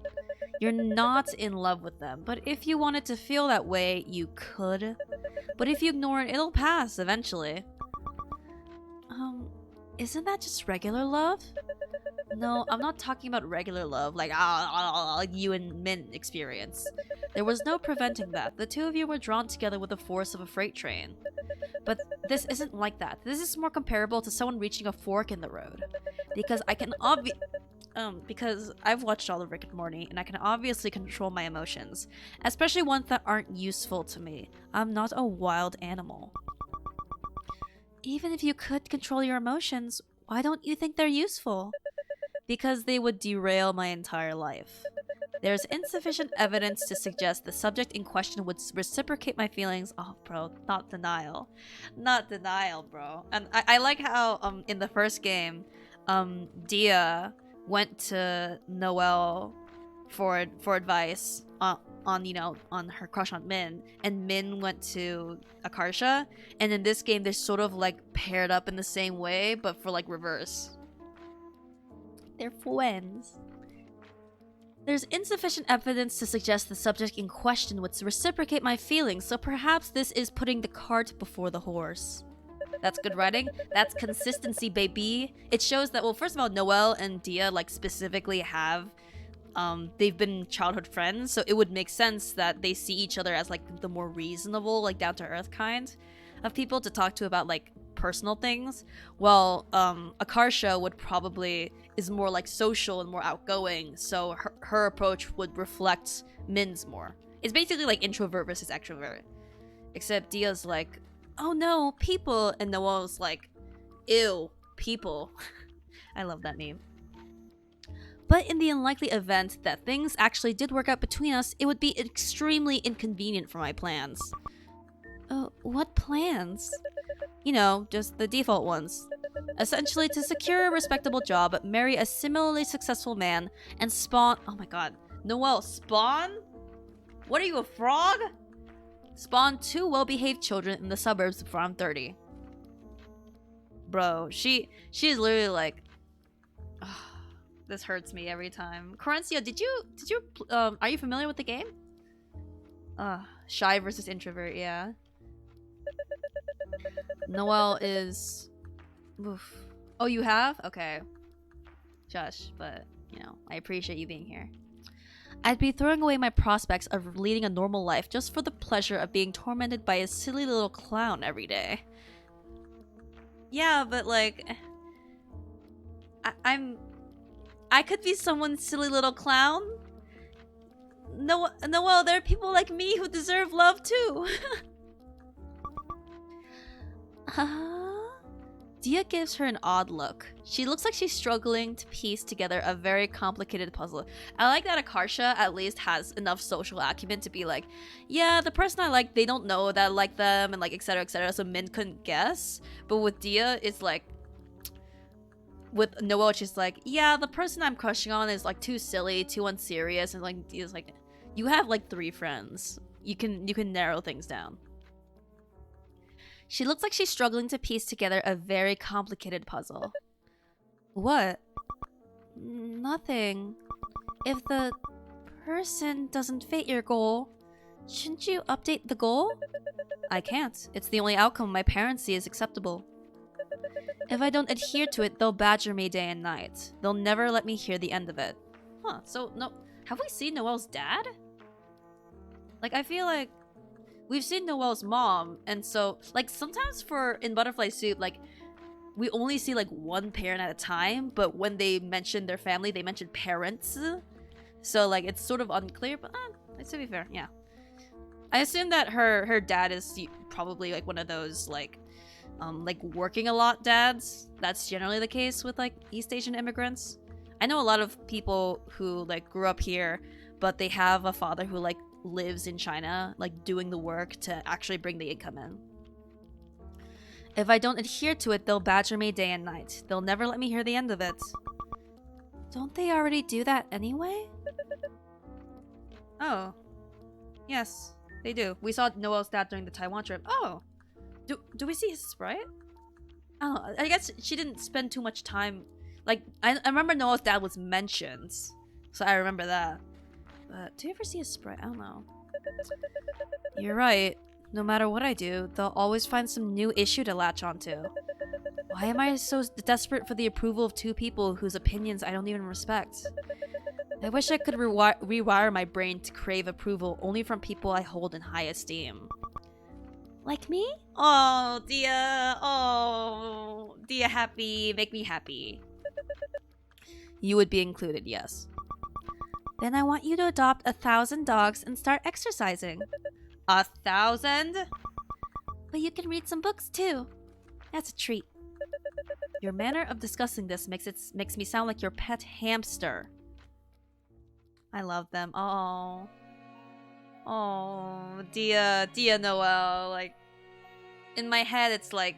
You're not in love with them, but if you wanted to feel that way, you could. But if you ignore it, it'll pass eventually. Isn't that just regular love? No, I'm not talking about regular love, like you and Min experience. There was no preventing that. The two of you were drawn together with the force of a freight train. But this isn't like that. This is more comparable to someone reaching a fork in the road. Because because I've watched all of Rick and Morty, and I can obviously control my emotions, especially ones that aren't useful to me. I'm not a wild animal. Even if you could control your emotions, why don't you think they're useful? Because they would derail my entire life. There's insufficient evidence to suggest the subject in question would reciprocate my feelings. Oh, bro, not denial. Not denial, bro. And I like how, in the first game, Dia went to Noelle for advice on her crush on Min, and Min went to Akarsha, and in this game they're sort of like paired up in the same way, but for like reverse. They're friends. There's insufficient evidence to suggest the subject in question would reciprocate my feelings, so perhaps this is putting the cart before the horse. That's good writing. That's consistency, baby. It shows that, well, first of all, Noelle and Dia, like, specifically have, they've been childhood friends, so it would make sense that they see each other as, like, the more reasonable, like, down-to-earth kind of people to talk to about, like, personal things. Well, Akarsha is more, like, social and more outgoing, so her approach would reflect Min's more. It's basically, like, introvert versus extrovert. Except Dia's, like, oh no, people. And Noelle's like, ew, people. I love that meme. But in the unlikely event that things actually did work out between us, it would be extremely inconvenient for my plans. What plans? You know, just the default ones. Essentially, to secure a respectable job, marry a similarly successful man, and spawn— oh my god. Noelle, spawn? What are you, a frog? Spawn 2 well-behaved children in the suburbs before I'm 30. Bro, she's literally like... this hurts me every time. Corencio, are you familiar with the game? Shy versus introvert, yeah. Noelle is... oof. Oh, you have? Okay. Shush, but, you know, I appreciate you being here. I'd be throwing away my prospects of leading a normal life just for the pleasure of being tormented by a silly little clown every day. Yeah, but like... I could be someone's silly little clown. Noelle, there are people like me who deserve love too. Dia gives her an odd look. She looks like she's struggling to piece together a very complicated puzzle. I like that Akarsha at least has enough social acumen to be like, yeah, the person I like, they don't know that I like them, and like etc, so Min couldn't guess. But with Dia, it's like, with Noelle, she's like, yeah, the person I'm crushing on is like too silly, too unserious, and like Dia's like, you have like 3 friends. You can narrow things down. She looks like she's struggling to piece together a very complicated puzzle. What? Nothing. If the person doesn't fit your goal, shouldn't you update the goal? I can't. It's the only outcome my parents see as acceptable. If I don't adhere to it, they'll badger me day and night. They'll never let me hear the end of it. Huh, so no... have we seen Noelle's dad? Like, I feel like we've seen Noelle's mom, and so, like, sometimes in Butterfly Soup, like, we only see, like, one parent at a time, but when they mention their family, they mention parents. So, like, it's sort of unclear, but, to be fair, yeah. I assume that her dad is probably, like, one of those, like, working a lot dads. That's generally the case with, like, East Asian immigrants. I know a lot of people who, like, grew up here, but they have a father who, like, lives in China, like, doing the work to actually bring the income in. If I don't adhere to it, they'll badger me day and night. They'll never let me hear the end of it. Don't they already do that anyway? Oh. Yes, they do. We saw Noelle's dad during the Taiwan trip. Oh. Do we see his sprite? Oh, I guess she didn't spend too much time. Like, I remember Noelle's dad was mentioned, so I remember that. But do you ever see his sprite? I don't know. You're right. No matter what I do, they'll always find some new issue to latch onto. Why am I so desperate for the approval of 2 people whose opinions I don't even respect? I wish I could rewire my brain to crave approval only from people I hold in high esteem. Like me? Oh, Dia. Oh, Dia happy. Make me happy. You would be included, yes. Then I want you to adopt 1,000 dogs and start exercising. 1,000? But you can read some books too. That's a treat. Your manner of discussing this makes me sound like your pet hamster. I love them. Oh. Oh, Dia Noelle. Like, in my head, it's like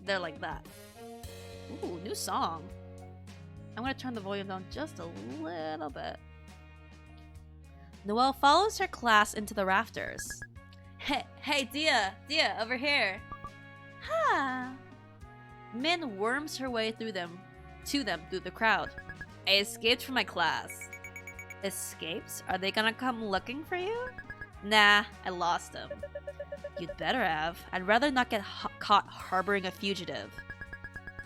they're like that. Ooh, new song. I'm gonna turn the volume down just a little bit. Noelle follows her class into the rafters. Hey, Dia, over here. Ha! Min worms her way through the crowd. I escaped from my class. Escapes? Are they gonna come looking for you? Nah, I lost them. You'd better have. I'd rather not get caught harboring a fugitive.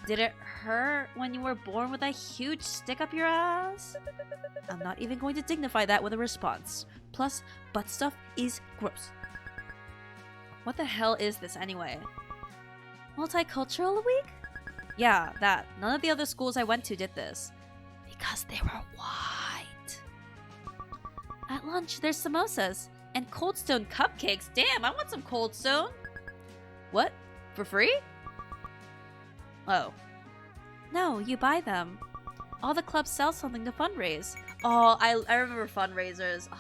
Did it hurt when you were born with a huge stick up your ass? I'm not even going to dignify that with a response. Plus, butt stuff is gross. What the hell is this anyway? Multicultural week? Yeah, that. None of the other schools I went to did this. Because they were white. At lunch, there's samosas and Cold Stone cupcakes. Damn, I want some Cold Stone. For free? Oh. No, you buy them. All the clubs sell something to fundraise. Oh, I remember fundraisers. Ugh.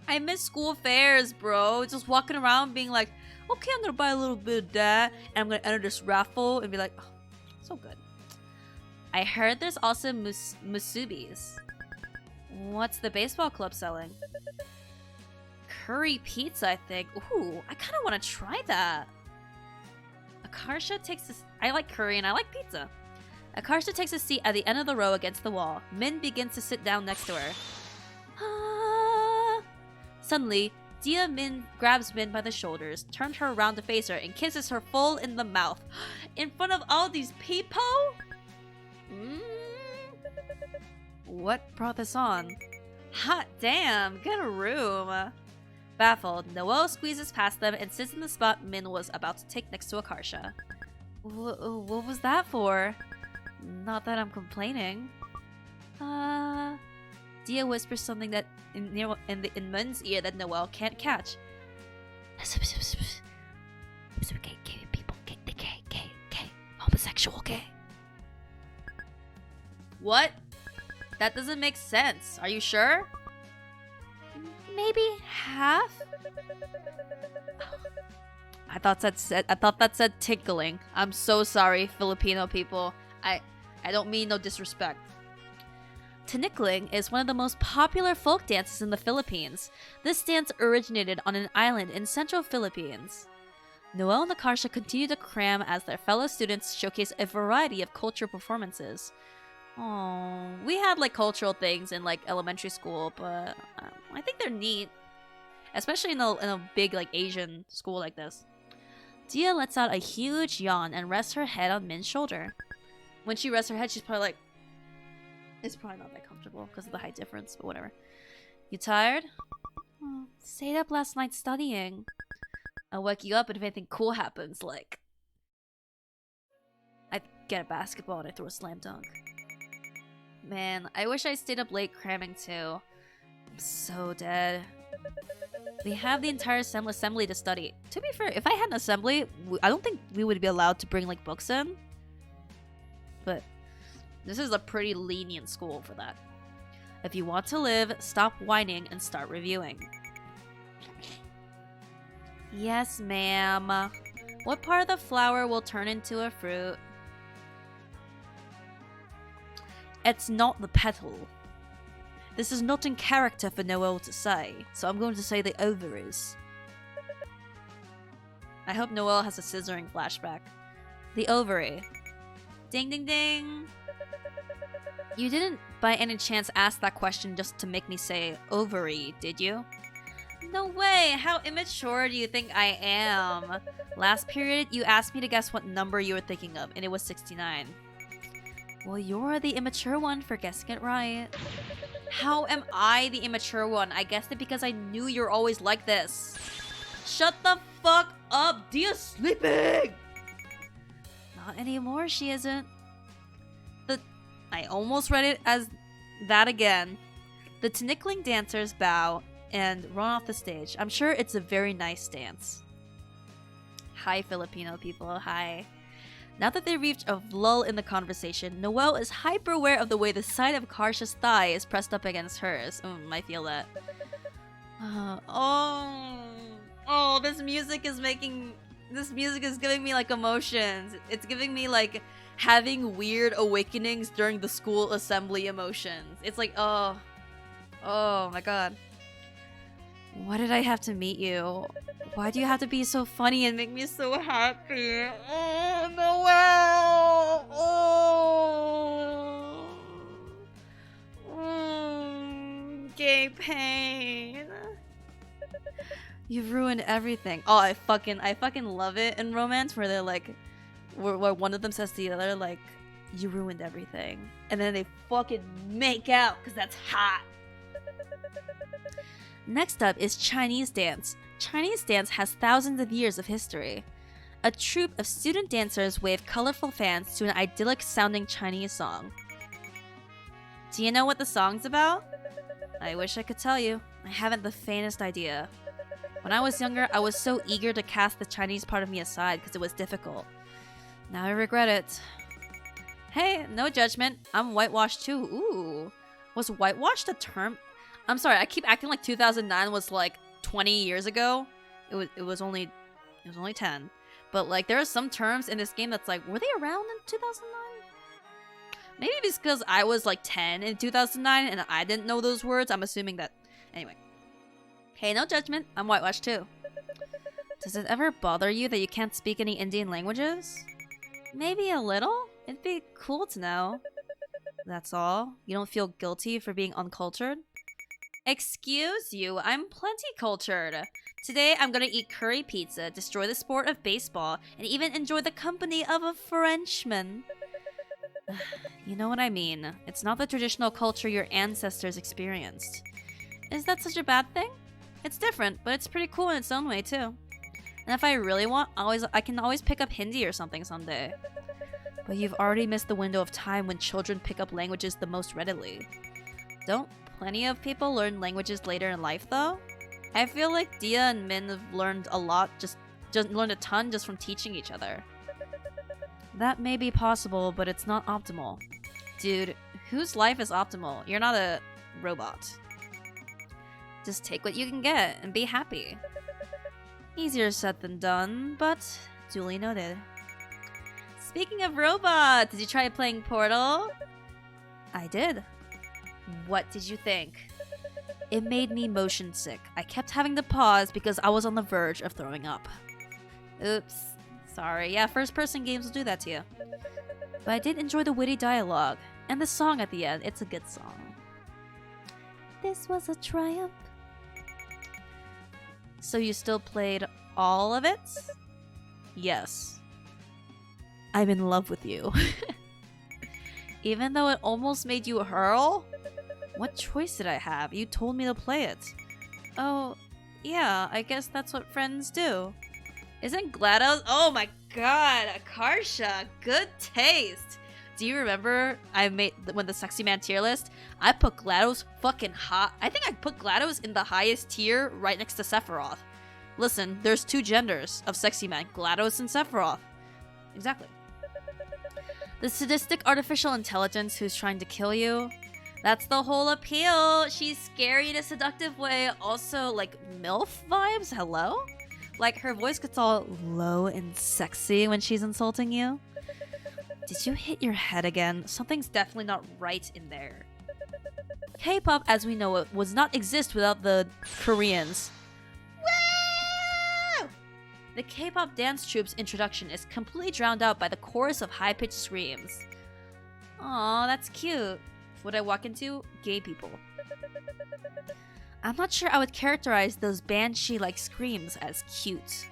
I miss school fairs, bro. Just walking around being like, okay, I'm gonna buy a little bit of that, and I'm gonna enter this raffle and be like, oh, so good. I heard there's also musubis. What's the baseball club selling? Curry pizza, I think. Ooh, I kind of want to try that. Akarsha takes this. I like curry and I like pizza. Akarsha takes a seat at the end of the row against the wall. Min begins to sit down next to her. Ah. Suddenly, Min grabs Min by the shoulders, turns her around to face her, and kisses her full in the mouth. In front of all these people? What brought this on? Hot damn, get a room. Baffled, Noelle squeezes past them and sits in the spot Min was about to take next to Akarsha. What was that for? Not that I'm complaining. Dia whispers something that in Min's ear that Noelle can't catch. Gay people, gay, homosexual, gay. What? That doesn't make sense. Are you sure? Maybe half? I thought that said tickling. I'm so sorry, Filipino people. I don't mean no disrespect. Tinikling is one of the most popular folk dances in the Philippines. This dance originated on an island in central Philippines. Noelle and Akarsha continue to cram as their fellow students showcase a variety of cultural performances. Oh, we had like cultural things in like elementary school, but I think they're neat, especially in a big like Asian school like this. Dia lets out a huge yawn and rests her head on Min's shoulder. When she rests her head, she's probably like, it's probably not that comfortable because of the height difference, but whatever. You tired? Oh, stayed up last night studying. I'll wake you up if anything cool happens, like I get a basketball and I throw a slam dunk. Man, I wish I stayed up late cramming too. I'm so dead. We have the entire assembly to study. To be fair, if I had an assembly, I don't think we would be allowed to bring like books in. But this is a pretty lenient school for that. If you want to live, stop whining and start reviewing. Yes, ma'am. What part of the flower will turn into a fruit? It's not the petal. This is not in character for Noelle to say, so I'm going to say the ovaries. I hope Noelle has a scissoring flashback. The ovary. Ding ding ding! You didn't by any chance ask that question just to make me say ovary, did you? No way! How immature do you think I am? Last period, you asked me to guess what number you were thinking of, and it was 69. Well, you're the immature one for guessing it right. How am I the immature one? I guessed it because I knew you're always like this. Shut the fuck up! Dia's sleeping! Not anymore, she isn't. I almost read it as that again. The Tinikling dancers bow and run off the stage. I'm sure it's a very nice dance. Hi, Filipino people. Hi. Now that they've reached a lull in the conversation, Noelle is hyper aware of the way the side of Akarsha's thigh is pressed up against hers. I feel that. This music is giving me like emotions. It's giving me like having weird awakenings during the school assembly emotions. It's like, oh my god. Why did I have to meet you? Why do you have to be so funny and make me so happy? Oh, Noelle! Gay pain. You've ruined everything. Oh, I fucking love it in romance where they're like, where one of them says to the other like, you ruined everything, and then they fucking make out because that's hot. Next up is Chinese dance. Chinese dance has thousands of years of history. A troupe of student dancers wave colorful fans to an idyllic sounding Chinese song. Do you know what the song's about? I wish I could tell you. I haven't the faintest idea. When I was younger, I was so eager to cast the Chinese part of me aside because it was difficult. Now I regret it. Hey, no judgment. I'm whitewashed too. Ooh. Was whitewashed a term? I'm sorry, I keep acting like 2009 was like 20 years ago. It was only 10. But like there are some terms in this game that's like, were they around in 2009? Maybe it's because I was like 10 in 2009 and I didn't know those words. I'm assuming that. Anyway. Hey, no judgment. I'm whitewashed too. Does it ever bother you that you can't speak any Indian languages? Maybe a little? It'd be cool to know. That's all? You don't feel guilty for being uncultured? Excuse you, I'm plenty cultured. Today I'm gonna eat curry pizza, destroy the sport of baseball, and even enjoy the company of a Frenchman. You know what I mean. It's not the traditional culture your ancestors experienced. Is that such a bad thing? It's different, but it's pretty cool in its own way too. And if I really want, I can always pick up Hindi or something someday. But you've already missed the window of time when children pick up languages the most readily. Don't plenty of people learn languages later in life though? I feel like Dia and Min have learned a lot, just learned a ton just from teaching each other. That may be possible, but it's not optimal. Dude, whose life is optimal? You're not a robot. Just take what you can get and be happy. Easier said than done, but duly noted. Speaking of robots, did you try playing Portal? I did. What did you think? It made me motion sick. I kept having to pause because I was on the verge of throwing up. Oops. Sorry. Yeah, first-person games will do that to you. But I did enjoy the witty dialogue. And the song at the end. It's a good song. This was a triumph. So you still played all of it? Yes. I'm in love with you. Even though it almost made you hurl? What choice did I have? You told me to play it. Oh, yeah, I guess that's what friends do. Isn't GLaDOS? Oh my god, Akarsha, good taste. Do you remember when the Sexy Man tier list? I put GLaDOS fucking hot. I think I put GLaDOS in the highest tier right next to Sephiroth. Listen, there's two genders of Sexy Man, GLaDOS and Sephiroth. Exactly. The sadistic artificial intelligence who's trying to kill you. That's the whole appeal. She's scary in a seductive way. Also, like, MILF vibes? Hello? Like, her voice gets all low and sexy when she's insulting you. Did you hit your head again? Something's definitely not right in there. K-pop, as we know it, would not exist without the Koreans. Woo! The K-pop dance troupe's introduction is completely drowned out by the chorus of high-pitched screams. Aw, that's cute. What I walk into? Gay people. I'm not sure I would characterize those banshee-like screams as cute.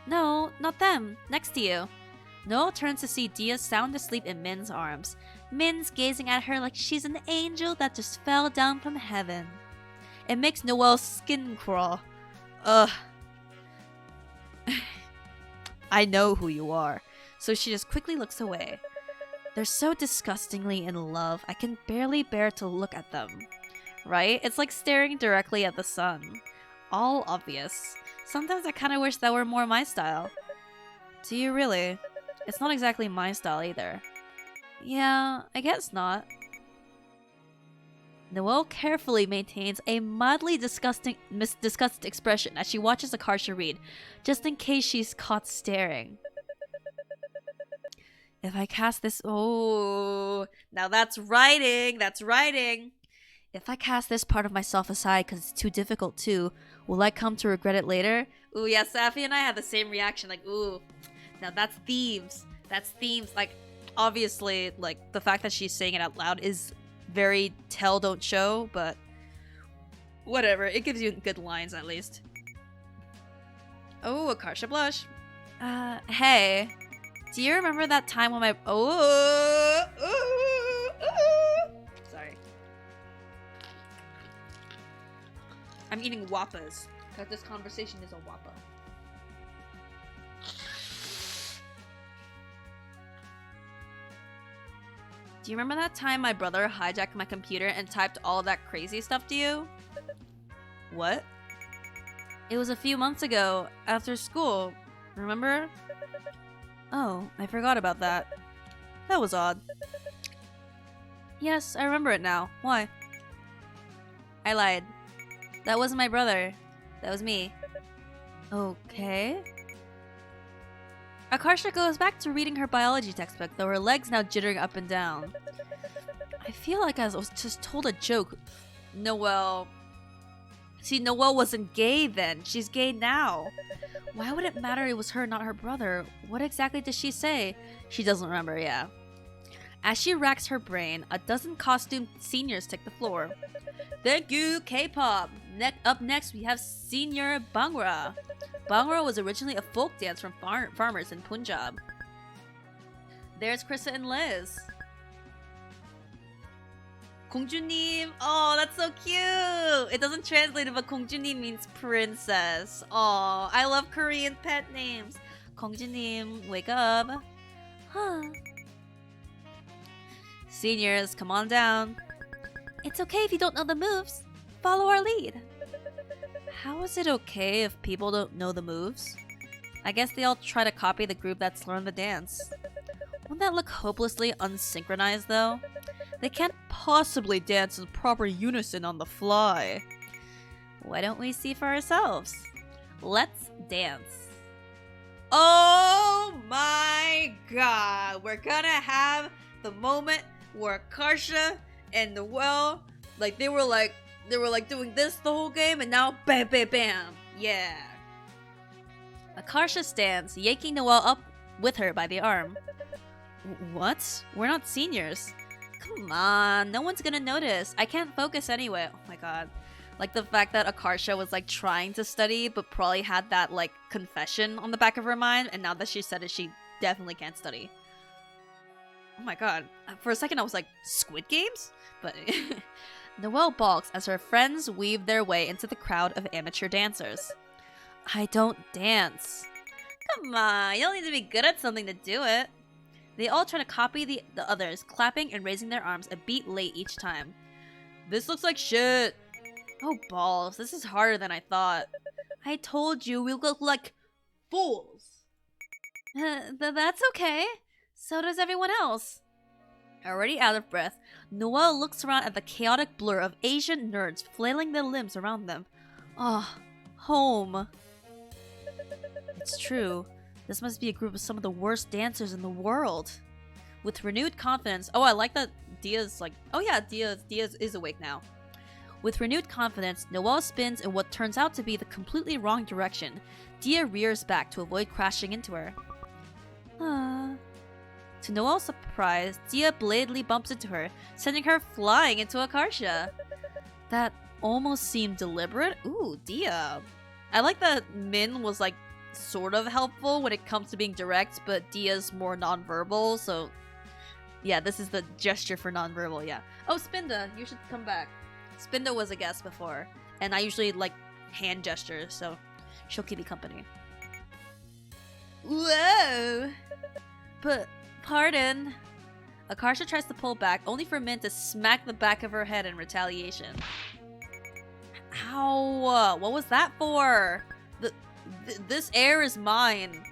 No, not them. Next to you. Noelle turns to see Dia sound asleep in Min's arms. Min's gazing at her like she's an angel that just fell down from heaven. It makes Noelle's skin crawl. Ugh. I know who you are. So she just quickly looks away. They're so disgustingly in love, I can barely bear to look at them. Right? It's like staring directly at the sun. All obvious. Sometimes I kinda wish that were more my style. Do you really? It's not exactly my style either. Yeah, I guess not. Noelle carefully maintains a mildly disgusted expression as she watches Akarsha read, just in case she's caught staring. If I cast this... Oh, now that's writing. That's writing. If I cast this part of myself aside because it's too difficult too, will I come to regret it later? Ooh, yeah, Safi and I had the same reaction. Like, ooh, now that's themes. That's themes. Like, obviously, like, the fact that she's saying it out loud is very tell, don't show, but whatever. It gives you good lines, at least. Oh, Akarsha blush. Hey. Do you remember that time when my... Sorry. I'm eating Wappas. Because this conversation is a Wappa. Do you remember that time my brother hijacked my computer and typed all of that crazy stuff to you? What? It was a few months ago, after school. Remember? Oh, I forgot about that. That was odd. Yes, I remember it now. Why? I lied. That wasn't my brother. That was me. Okay. Akarsha goes back to reading her biology textbook, though her legs now jittering up and down. I feel like I was just told a joke. Noelle. See, Noelle wasn't gay then. She's gay now. Why would it matter it was her, not her brother? What exactly did she say? She doesn't remember, yeah. As she racks her brain, a dozen costumed seniors take the floor. Thank you, K-pop. Up next, we have Senior Bhangra. Bhangra was originally a folk dance from farmers in Punjab. There's Krista and Liz. 공주님. Oh, that's so cute. It doesn't translate, but 공주님 means princess. Oh, I love Korean pet names. 공주님, wake up. Huh. Seniors, come on down. It's okay if you don't know the moves. Follow our lead. How is it okay if people don't know the moves? I guess they all try to copy the group that's learned the dance. Wouldn't that look hopelessly unsynchronized though? They can't possibly dance in proper unison on the fly. Why don't we see for ourselves? Let's dance. Oh my god! We're gonna have the moment where Akarsha and Noelle, like they were like doing this the whole game, and now bam bam bam. Yeah. Akarsha stands, yanking Noelle up with her by the arm. What? We're not seniors. Come on, no one's gonna notice. I can't focus anyway. Oh my god. Like the fact that Akarsha was like trying to study but probably had that like confession on the back of her mind, and now that she said it, she definitely can't study. Oh my god. For a second I was like, Squid Games? But Noelle balks as her friends weave their way into the crowd of amateur dancers. I don't dance. Come on, you don't need to be good at something to do it. They all try to copy the others, clapping and raising their arms a beat late each time. This looks like shit. Oh balls, this is harder than I thought. I told you we look like fools. That's okay. So does everyone else. Already out of breath, Noelle looks around at the chaotic blur of Asian nerds flailing their limbs around them. Ah, home. It's true. This must be a group of some of the worst dancers in the world. With renewed confidence, oh, I like that Dia's like, oh yeah, Dia is awake now. With renewed confidence, Noelle spins in what turns out to be the completely wrong direction. Dia rears back to avoid crashing into her. To Noelle's surprise, Dia belatedly bumps into her, sending her flying into Akarsha. That almost seemed deliberate. Ooh, Dia. I like that Min was like sort of helpful when it comes to being direct, but Dia's more non-verbal, so yeah, this is the gesture for non-verbal, yeah. Oh, Spinda, you should come back. Spinda was a guest before, and I usually like hand gestures, so she'll keep me company. Whoa! But, pardon. Akarsha tries to pull back, only for Min to smack the back of her head in retaliation. Ow! What was that for? This air is mine.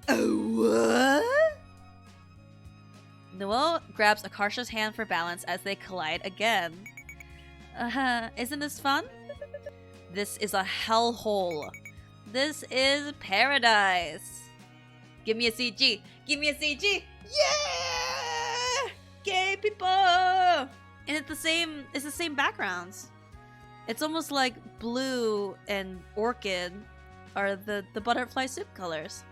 What? Noelle grabs Akarsha's hand for balance as they collide again. Isn't this fun? This is a hellhole. This is paradise. Give me a CG. Give me a CG. Yeah! Gay people! And it's the same backgrounds. It's almost like blue and orchid are the butterfly soup colors.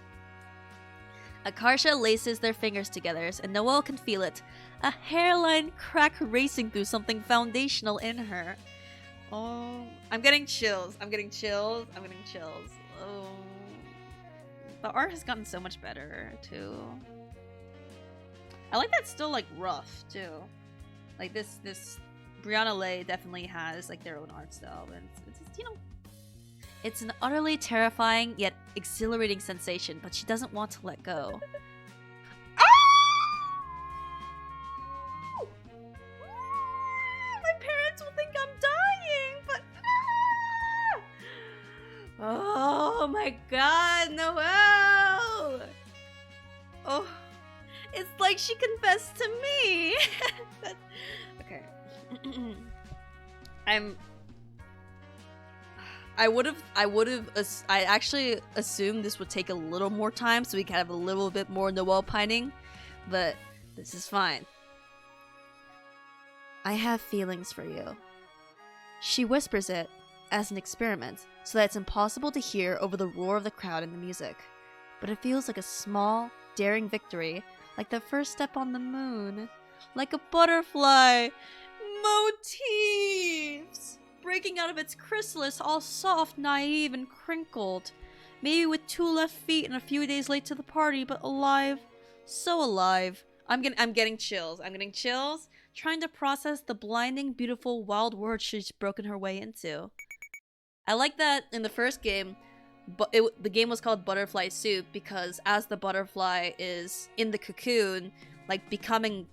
Akarsha laces their fingers together, and Noelle can feel it. A hairline crack racing through something foundational in her. Oh, I'm getting chills. I'm getting chills. I'm getting chills. Oh, the art has gotten so much better too. I like that it's still like rough too. Like this Brianna Leigh definitely has like their own art style, and it's you know, it's an utterly terrifying yet exhilarating sensation, but she doesn't want to let go. My parents will think I'm dying, but my god, Noelle! Oh, it's like she confessed to me. Okay. I actually assumed this would take a little more time so we could have a little bit more Noelle pining, but this is fine. I have feelings for you. She whispers it as an experiment so that it's impossible to hear over the roar of the crowd and the music. But it feels like a small, daring victory, like the first step on the moon, like a butterfly. Motifs! Breaking out of its chrysalis, all soft, naive, and crinkled. Maybe with 2 left feet and a few days late to the party, but alive. So alive. I'm getting chills. I'm getting chills, trying to process the blinding, beautiful, wild world she's broken her way into. I like that in the first game, but the game was called Butterfly Soup because as the butterfly is in the cocoon, like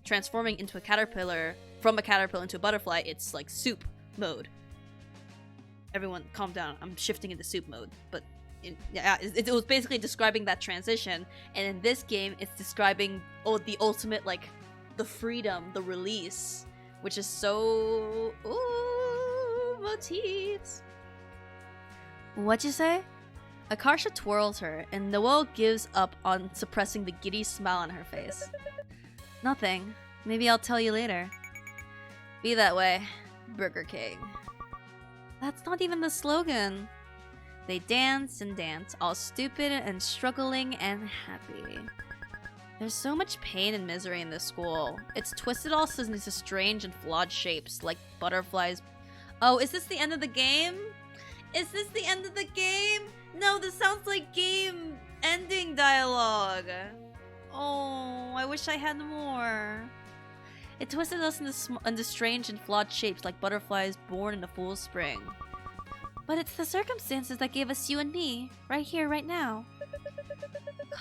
transforming into a caterpillar, from a caterpillar into a butterfly, it's like soup mode. Everyone calm down, I'm shifting into soup mode, but it was basically describing that transition, and in this game it's describing the ultimate, like, the freedom, the release, which is so... ooh, motifs. What'd you say? Akarsha twirls her, and Noelle gives up on suppressing the giddy smile on her face. Nothing. Maybe I'll tell you later. Be that way, Burger King. That's not even the slogan. They dance and dance, all stupid and struggling and happy. There's so much pain and misery in this school. It's twisted all into strange and flawed shapes, like butterflies. Oh, is this the end of the game? Is this the end of the game? No, this sounds like game ending dialogue. Oh, I wish I had more. It twisted us into strange and flawed shapes like butterflies born in a fool's spring. But it's the circumstances that gave us you and me, right here, right now.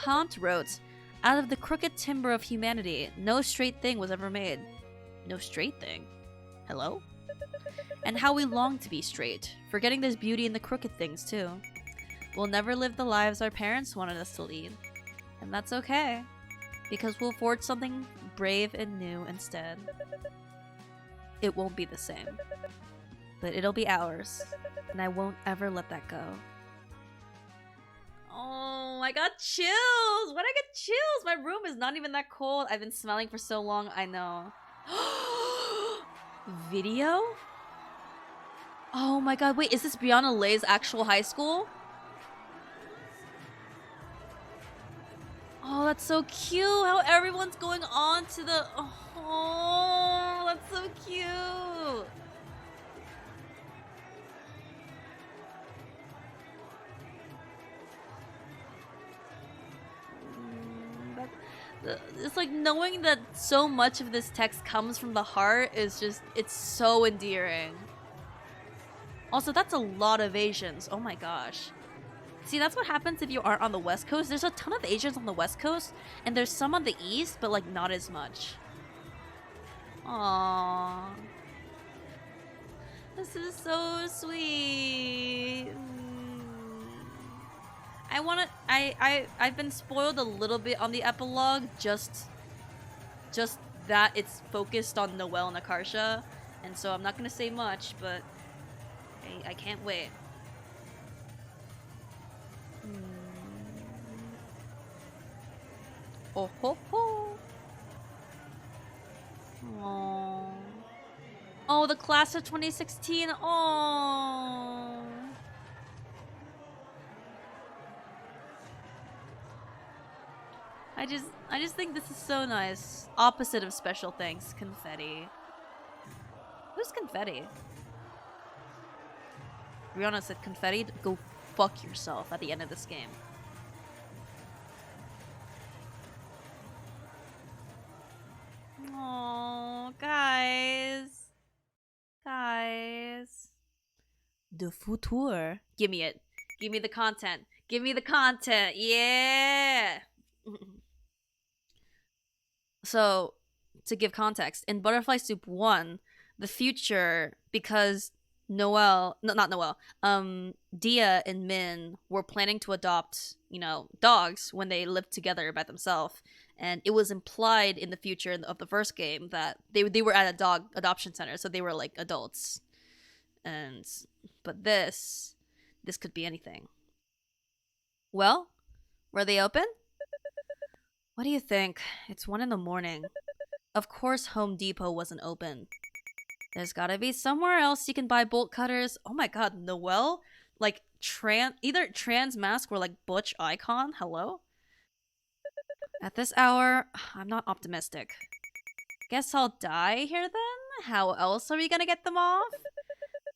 Kant wrote, out of the crooked timber of humanity, no straight thing was ever made. No straight thing? Hello? And how we long to be straight, forgetting there's beauty in the crooked things too. We'll never live the lives our parents wanted us to lead. And that's okay, because we'll forge something brave and new instead. It won't be the same, but it'll be ours, and I won't ever let that go. Oh, I got chills! Why'd I get chills? My room is not even that cold. I've been smelling for so long, I know. Video? Oh my god, wait, is this Brianna Leigh's actual high school? Oh, that's so cute how everyone's going on to the... Oh, that's so cute. It's like knowing that so much of this text comes from the heart is just... It's so endearing. Also, that's a lot of Asians. Oh my gosh. See, that's what happens if you aren't on the West Coast. There's a ton of Asians on the West Coast, and there's some on the East, but like not as much. Aww. This is so sweet. I've been spoiled a little bit on the epilogue, just that it's focused on Noelle and Akarsha, and so I'm not gonna say much, but I can't wait. Oh ho ho! Aww. Oh, the class of 2016. Oh. I just think this is so nice. Opposite of special thanks, confetti. Who's confetti? Rihanna said confetti. Go fuck yourself at the end of this game. Oh, guys. Guys. The futur. Give me it. Give me the content. Give me the content. Yeah. So, to give context, in Butterfly Soup 1, the future, because Noelle, no, not Noelle. Dia and Min were planning to adopt, dogs when they lived together by themselves, and it was implied in the future of the first game that they were at a dog adoption center, so they were like adults. And but this could be anything. Well, were they open? What do you think? It's 1 in the morning. Of course, Home Depot wasn't open. There's gotta be somewhere else you can buy bolt cutters. Oh my god, Noelle? Like, either trans mask or like butch icon? Hello? At this hour, I'm not optimistic. Guess I'll die here then? How else are we gonna get them off?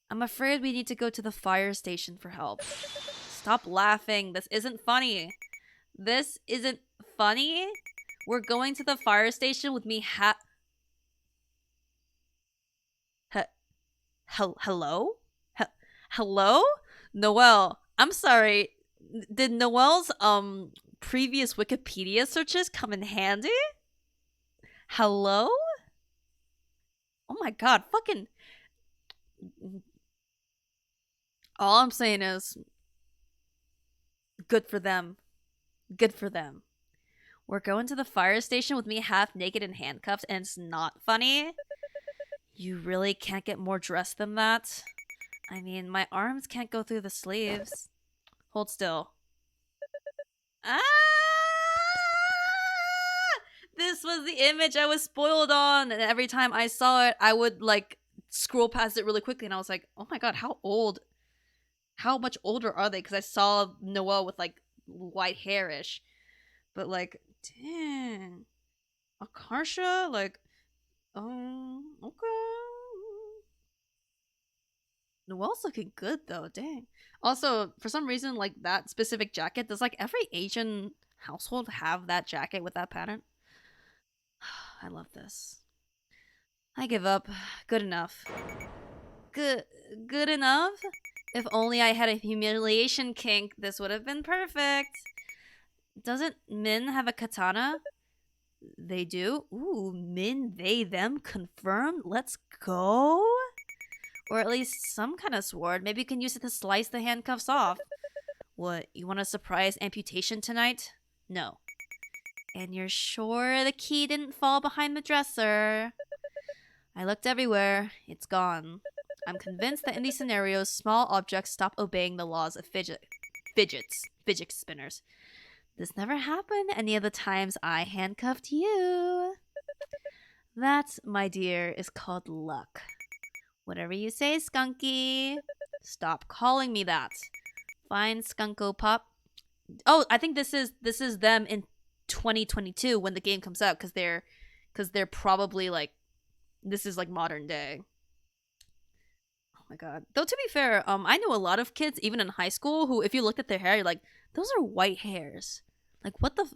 I'm afraid we need to go to the fire station for help. Stop laughing. This isn't funny. This isn't funny? We're going to the fire station with me hello? Hello? Noelle, I'm sorry. Did Noelle's previous Wikipedia searches come in handy? Hello? Oh my god, fucking all I'm saying is good for them. Good for them. We're going to the fire station with me half naked and handcuffed and it's not funny? You really can't get more dressed than that? I mean, my arms can't go through the sleeves. Hold still. Ah! This was the image I was spoiled on, and every time I saw it, I would like scroll past it really quickly, and I was like, "Oh my god, how much older are they?" Because I saw Noelle with like white hairish, but like, dang, Akarsha, like, okay. Noelle's looking good though, dang. Also, for some reason, like that specific jacket, does like every Asian household have that jacket with that pattern? I love this. I give up. Good enough. Good good enough? If only I had a humiliation kink, this would have been perfect. Doesn't Min have a katana? They do? Ooh, Min, they, them, confirmed? Let's go? Or at least some kind of sword. Maybe you can use it to slice the handcuffs off. What, you want a surprise amputation tonight? No. And you're sure the key didn't fall behind the dresser? I looked everywhere. It's gone. I'm convinced that in these scenarios, small objects stop obeying the laws of fidget spinners. This never happened any of the times I handcuffed you. That, my dear, is called luck. Whatever you say, Skunky. Stop calling me that. Fine, Skunko Pop. Oh, I think this is them in 2022 when the game comes out because they're probably like this is like modern day. Oh my god. Though to be fair, I know a lot of kids even in high school who if you looked at their hair, you're like, those are white hairs. What the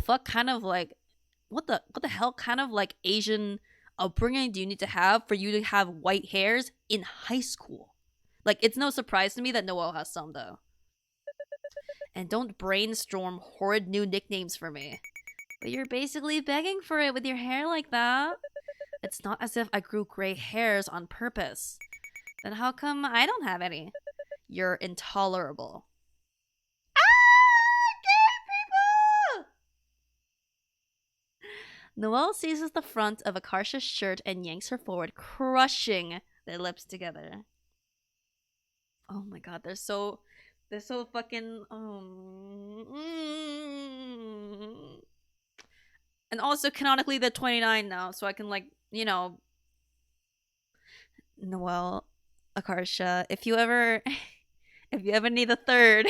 fuck kind of like what the hell kind of like Asian upbringing do you need to have for you to have white hairs in high school? Like it's no surprise to me that Noelle has some though. And don't brainstorm horrid new nicknames for me. But you're basically begging for it with your hair like that. It's not as if I grew gray hairs on purpose. Then how come I don't have any? You're intolerable. Ah! Gay people! Noelle seizes the front of Akarsha's shirt and yanks her forward, crushing their lips together. Oh my god, they're so fucking And also canonically they're 29 now, so I can like, Noelle, Akarsha, if you ever if you ever need a third,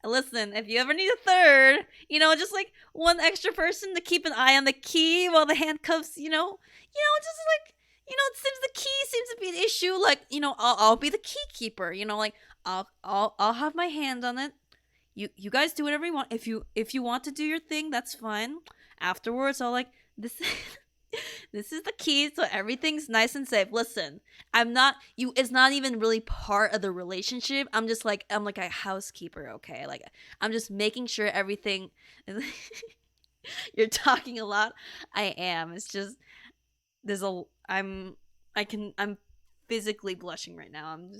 listen, if you ever need a third, just like one extra person to keep an eye on the key while the handcuffs, just like, it seems the key seems to be an issue. Like, I'll be the key keeper. Like I'll have my hand on it. You guys do whatever you want. If you want to do your thing, that's fine. Afterwards, I'll like this. This is the key, so everything's nice and safe. Listen, I'm not you. It's not even really part of the relationship. I'm like a housekeeper, okay? Like I'm just making sure everything. You're talking a lot. I am. It's just there's a. I'm physically blushing right now. I'm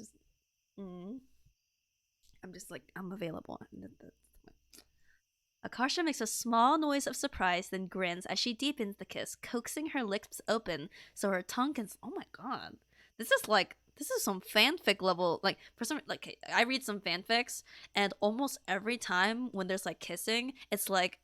just like, I'm available. Akarsha makes a small noise of surprise, then grins as she deepens the kiss, coaxing her lips open so her tongue can. Oh my god, this is some fanfic level. Like for some, like I read some fanfics, and almost every time when there's like kissing, it's like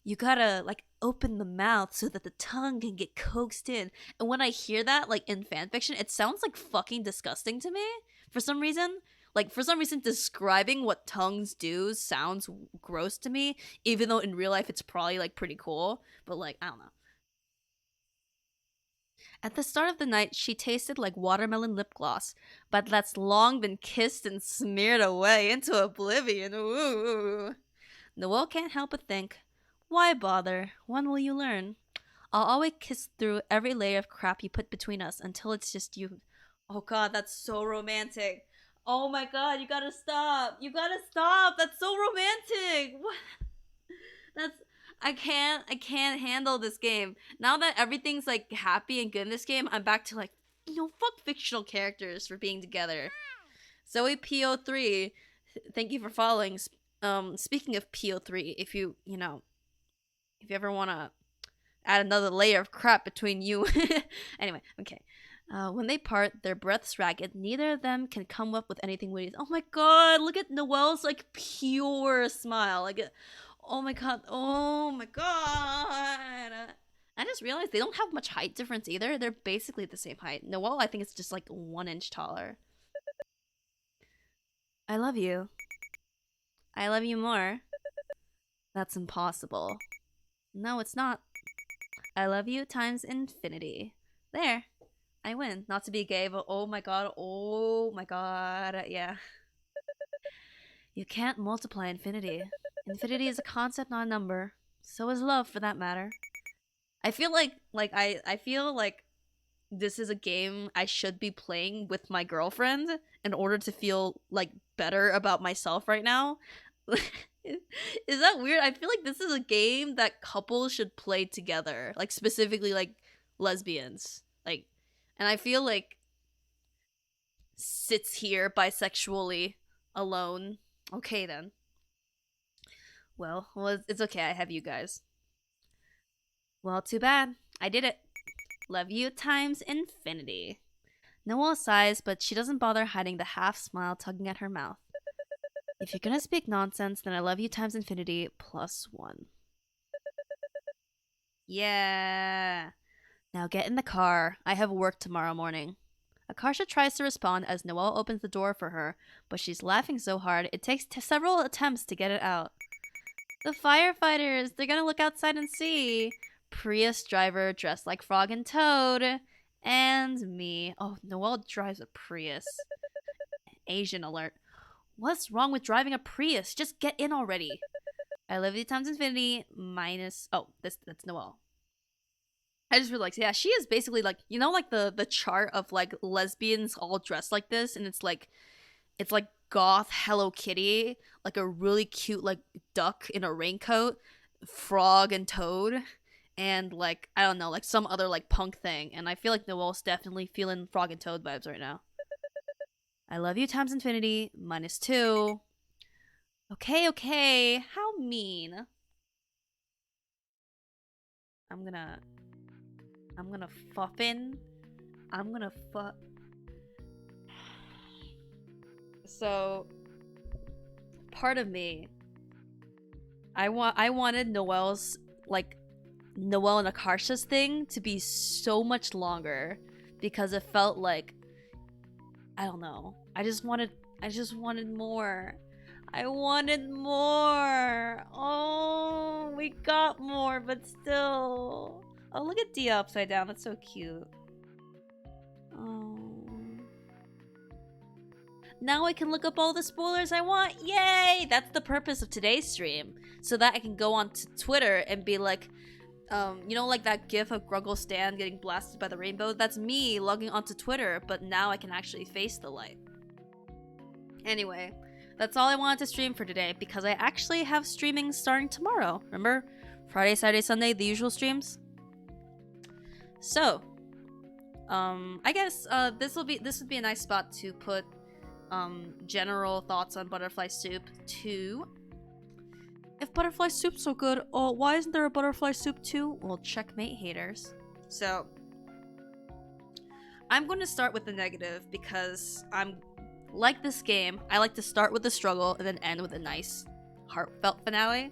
you gotta like open the mouth so that the tongue can get coaxed in. And when I hear that, like in fanfiction, it sounds like fucking disgusting to me for some reason. Like for some reason, describing what tongues do sounds gross to me, even though in real life it's probably like pretty cool. But like I don't know. At the start of the night, she tasted like watermelon lip gloss, but that's long been kissed and smeared away into oblivion. Ooh. Noelle can't help but think, why bother? When will you learn? I'll always kiss through every layer of crap you put between us until it's just you. Oh god, that's so romantic. Oh my god, you gotta stop. You gotta stop. That's so romantic. What? That's I can't handle this game. Now that everything's like happy and good in this game, I'm back to like, fuck fictional characters for being together. Zoe PO3, thank you for following. Speaking of PO3, if if you ever want to add another layer of crap between you. Anyway, okay. When they part, their breaths ragged. Neither of them can come up with anything witty. Oh my god, look at Noelle's like pure smile. Like, oh my god, oh my god. I just realized they don't have much height difference either. They're basically the same height. Noelle, I think it's just like 1 inch taller. I love you. I love you more. That's impossible. No, it's not. I love you times infinity. There. I win. Not to be gay, but oh my god, yeah. You can't multiply infinity. Infinity is a concept, not a number. So is love, for that matter. I feel I feel like this is a game I should be playing with my girlfriend in order to feel like better about myself right now. Is that weird? I feel like this is a game that couples should play together, like specifically like lesbians. Like, and I feel like sits here bisexually alone. Okay then. Well, it's okay. I have you guys. Well, too bad. I did it. Love you times infinity. Noelle sighs, but she doesn't bother hiding the half smile tugging at her mouth. If you're gonna speak nonsense, then I love you times infinity plus 1. Yeah. Now get in the car. I have work tomorrow morning. Akarsha tries to respond as Noelle opens the door for her, but she's laughing so hard it takes several attempts to get it out. The firefighters! They're gonna look outside and see. Prius driver dressed like Frog and Toad. And me. Oh, Noelle drives a Prius. Asian alert. What's wrong with driving a Prius? Just get in already. I love you times infinity minus... Oh, that's Noelle. I just realized, yeah, she is basically like, like the chart of like lesbians all dressed like this, and it's like goth Hello Kitty, like a really cute like duck in a raincoat, Frog and Toad, and like I don't know, like some other like punk thing. And I feel like Noelle's definitely feeling Frog and Toad vibes right now. I love you times infinity minus 2. Okay, how mean. I'm gonna fuffin. I'm gonna fuck. So, part of me, I wanted Noelle's like Noelle and Akarsha's thing to be so much longer because it felt like I don't know. I just wanted more. I wanted more. Oh, we got more, but still. Oh, look at Dia upside down. That's so cute. Oh. Now I can look up all the spoilers I want. Yay! That's the purpose of today's stream. So that I can go on to Twitter and be like, like that gif of Gruggle Stan getting blasted by the rainbow? That's me logging onto Twitter, but now I can actually face the light. Anyway, that's all I wanted to stream for today because I actually have streaming starting tomorrow. Remember? Friday, Saturday, Sunday, the usual streams? So, I guess this would be a nice spot to put general thoughts on Butterfly Soup 2. If Butterfly Soup's so good, oh, why isn't there a Butterfly Soup 2? Well, checkmate, haters. So, I'm going to start with the negative because I'm like this game. I like to start with the struggle and then end with a nice, heartfelt finale.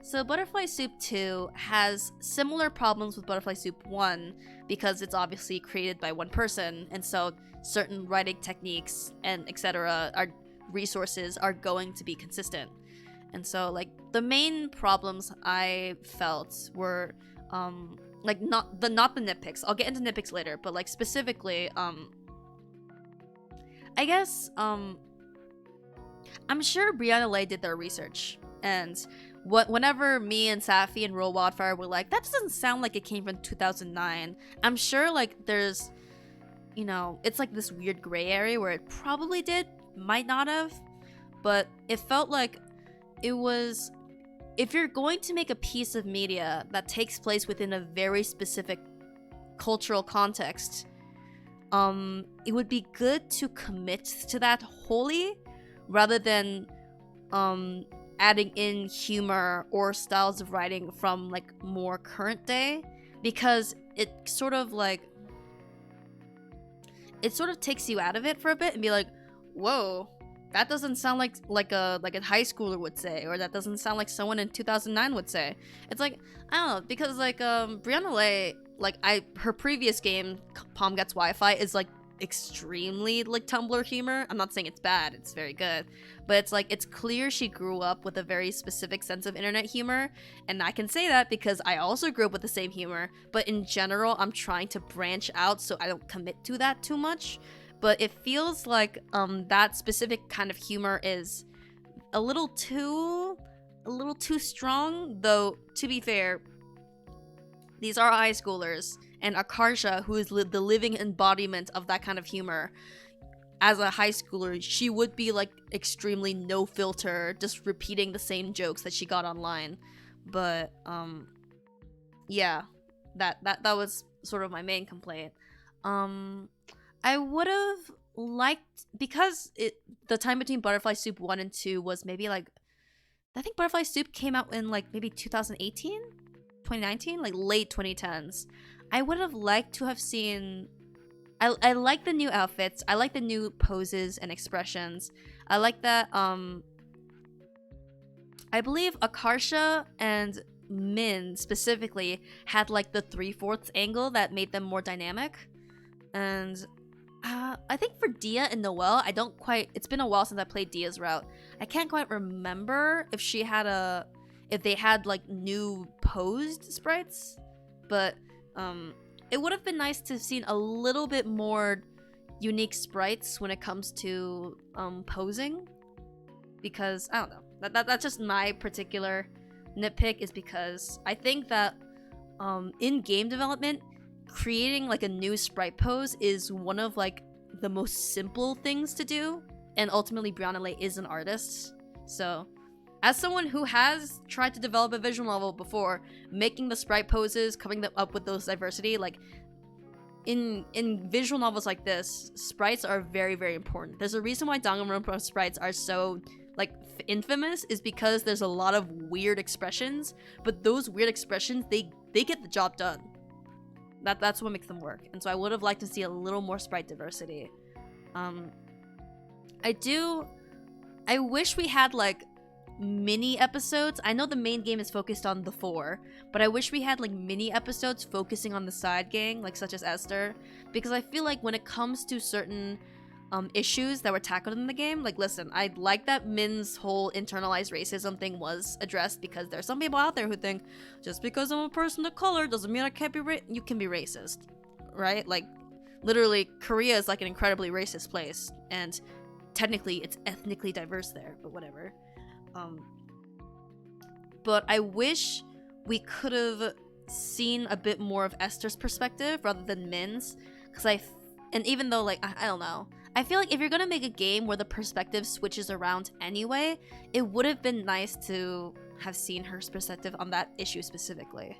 So, Butterfly Soup 2 has similar problems with Butterfly Soup 1 because it's obviously created by one person, and so certain writing techniques and etc. resources are going to be consistent. And so, like, the main problems I felt were, like, not the nitpicks. I'll get into nitpicks later, but, like, specifically, I guess, I'm sure Brianna Leigh did their research, and whenever me and Safi and Roll Wildfire were like, that doesn't sound like it came from 2009, I'm sure, like, there's, you know, it's like this weird gray area where it probably did, might not have, but it felt like it was, if you're going to make a piece of media that takes place within a very specific cultural context, it would be good to commit to that wholly rather than adding in humor or styles of writing from like more current day, because it sort of takes you out of it for a bit and be like, whoa, that doesn't sound like a high schooler would say, or that doesn't sound like someone in 2009 would say. It's like, I don't know, because like Brianna Leigh, like her previous game, Palm Gets Wi-Fi, is like extremely like Tumblr humor. I'm not saying it's bad, it's very good, but it's like, it's clear she grew up with a very specific sense of internet humor, and I can say that because I also grew up with the same humor, but in general I'm trying to branch out so I don't commit to that too much. But it feels like that specific kind of humor is a little too strong, though to be fair, these are high schoolers, and Akarsha, who is the living embodiment of that kind of humor, as a high schooler, she would be like extremely no filter, just repeating the same jokes that she got online. But yeah, that was sort of my main complaint. I would have liked, because the time between Butterfly Soup 1 and 2 was maybe like, I think Butterfly Soup came out in like maybe 2018, 2019, like late 2010s. I would have liked to have seen, I like the new outfits, I like the new poses and expressions. I like that I believe Akarsha and Min specifically had like the 3/4 angle that made them more dynamic. And I think for Dia and Noelle, it's been a while since I played Dia's route. I can't quite remember if they had like new posed sprites, but it would have been nice to have seen a little bit more unique sprites when it comes to posing, because I don't know, that's just my particular nitpick, is because I think that in game development, creating like a new sprite pose is one of like the most simple things to do, and ultimately Brianna Leigh is an artist. So as someone who has tried to develop a visual novel before, making the sprite poses, coming up with those diversity, like in visual novels like this, sprites are very, very important. There's a reason why Danganronpa sprites are so like infamous, is because there's a lot of weird expressions, but those weird expressions, they get the job done. That's what makes them work. And so I would have liked to see a little more sprite diversity. I wish we had like mini episodes. I know the main game is focused on the 4, but I wish we had like mini episodes focusing on the side gang, like such as Esther, because I feel like when it comes to certain issues that were tackled in the game, like, listen, I like that Min's whole internalized racism thing was addressed, because there's some people out there who think just because I'm a person of color doesn't mean I can't be you can be racist, right? Like, literally, Korea is like an incredibly racist place, and technically it's ethnically diverse there, but whatever. But I wish we could have seen a bit more of Esther's perspective rather than Min's, because and even though, like, I don't know, I feel like if you're gonna make a game where the perspective switches around anyway, it would have been nice to have seen her perspective on that issue specifically.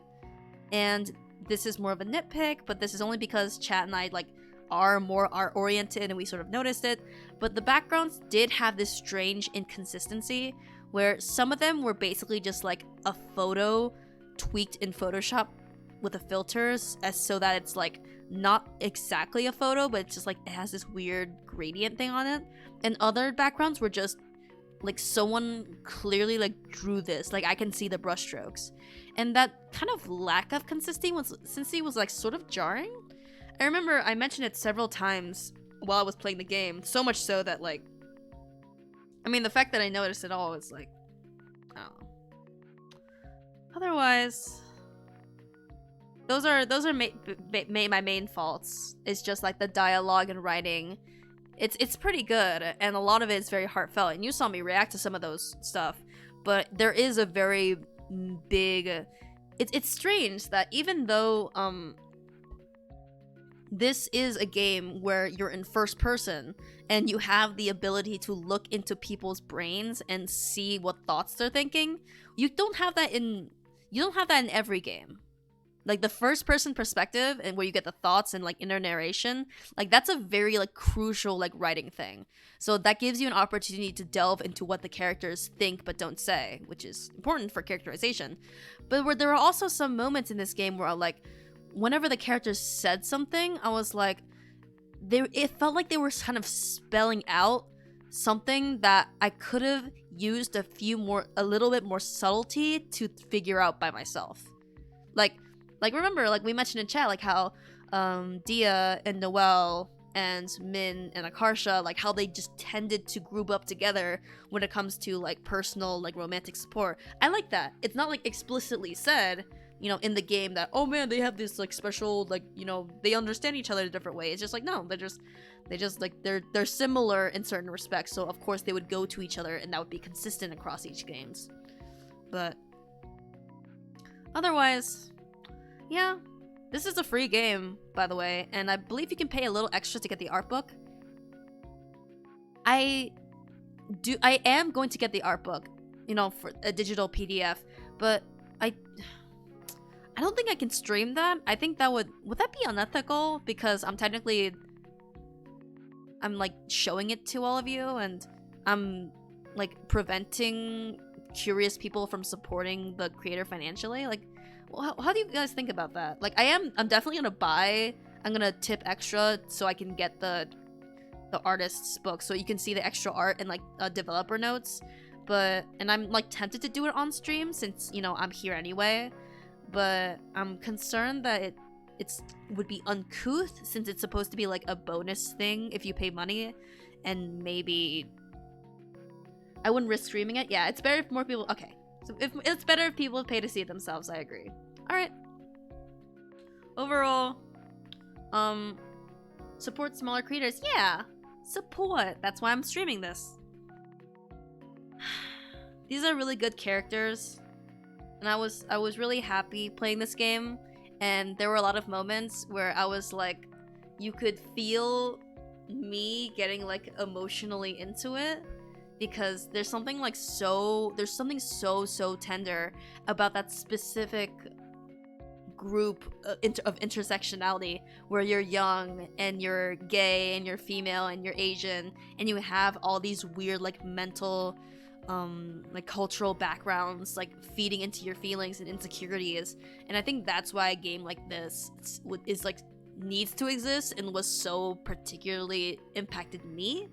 And this is more of a nitpick, but this is only because Chat and I like are more art oriented and we sort of noticed it. But the backgrounds did have this strange inconsistency where some of them were basically just like a photo tweaked in Photoshop with the filters as so that it's like not exactly a photo, but it's just like it has this weird gradient thing on it. And other backgrounds were just like someone clearly like drew this, like I can see the brushstrokes, and that kind of lack of consistency was like sort of jarring. I remember I mentioned it several times while I was playing the game, so much so that like, I mean, the fact that I noticed it all is like, I don't know. Otherwise, those are my main faults. It's just like the dialogue and writing. It's pretty good, and a lot of it is very heartfelt, and you saw me react to some of those stuff, but there is a very big... It's strange that even though this is a game where you're in first person, and you have the ability to look into people's brains and see what thoughts they're thinking, you don't have that in every game. Like the first person perspective and where you get the thoughts and like inner narration, like that's a very like crucial like writing thing. So that gives you an opportunity to delve into what the characters think but don't say, which is important for characterization. But where there are also some moments in this game where I like, whenever the characters said something, I was like, it felt like they were kind of spelling out something that I could have used a little bit more subtlety to figure out by myself. Like remember, like we mentioned in chat, like how Dia and Noelle and Min and Akarsha, like how they just tended to group up together when it comes to like personal, like romantic support. I like that. It's not like explicitly said, you know, in the game that, oh man, they have this like special, like, you know, they understand each other in a different way. It's just like, no, they just like they're similar in certain respects. So of course they would go to each other and that would be consistent across each games. But otherwise, yeah, this is a free game, by the way, and I believe you can pay a little extra to get the art book. I am going to get the art book, you know, for a digital PDF, but I don't think I can stream that. I think that would that be unethical? Because I'm like showing it to all of you, and I'm like preventing curious people from supporting the creator financially. Like, how do you guys think about that? Like, I'm definitely I'm gonna tip extra so I can get the artist's book, so you can see the extra art and like developer notes. And I'm like tempted to do it on stream since, you know, I'm here anyway. But I'm concerned that it would be uncouth since it's supposed to be like a bonus thing if you pay money, and maybe I wouldn't risk streaming it. Yeah, it's better if more people. Okay. So if it's better if people pay to see it themselves, I agree. Alright. Overall, support smaller creators. Yeah, support. That's why I'm streaming this. These are really good characters, and I was really happy playing this game, and there were a lot of moments where I was like, you could feel me getting like emotionally into it. Because there's something so tender about that specific group of intersectionality where you're young and you're gay and you're female and you're Asian and you have all these weird like mental like cultural backgrounds like feeding into your feelings and insecurities. And I think that's why a game like this is like needs to exist and was so particularly impacted me.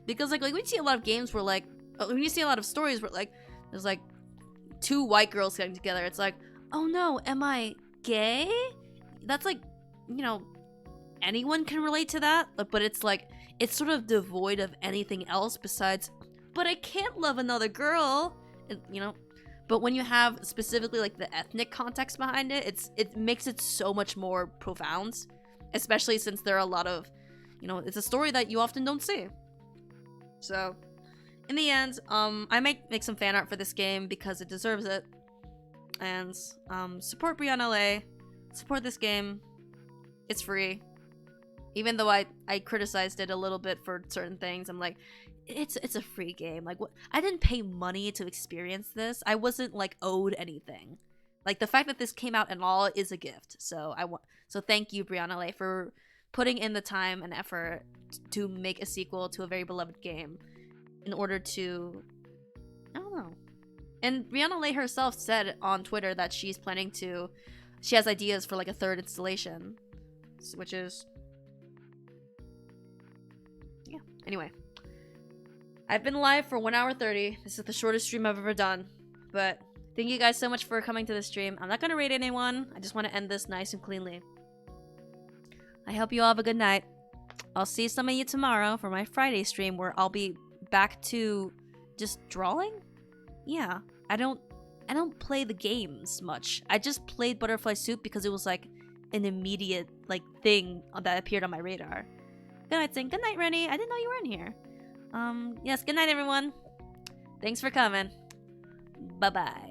Because like we see a lot of games where like when you see a lot of stories where like there's like two white girls getting together, it's like, oh no, am I gay? That's like, you know, anyone can relate to that, but it's like it's sort of devoid of anything else besides, but I can't love another girl, you know. But when you have specifically like the ethnic context behind it, it makes it so much more profound, especially since there are a lot of, you know, it's a story that you often don't see. So, in the end, I might make some fan art for this game because it deserves it. And, support Beyond LA. Support this game. It's free. Even though I criticized it a little bit for certain things, I'm like, it's a free game. Like, what? I didn't pay money to experience this. I wasn't, like, owed anything. Like, the fact that this came out and all is a gift. So thank you, Brianna Lay, for putting in the time and effort to make a sequel to a very beloved game in order to, I don't know. And Brianna Lay herself said on Twitter that she has ideas for like a third installation, which is, yeah. Anyway, I've been live for 1 hour 30. This is the shortest stream I've ever done, but thank you guys so much for coming to the stream. I'm not gonna rate anyone. I just want to end this nice and cleanly. I hope you all have a good night. I'll see some of you tomorrow for my Friday stream where I'll be back to just drawing. Yeah, I don't play the games much. I just played Butterfly Soup because it was like an immediate like thing that appeared on my radar. Good night, Sing. Good night, Rennie. I didn't know you were in here. Yes, good night, everyone. Thanks for coming. Bye-bye.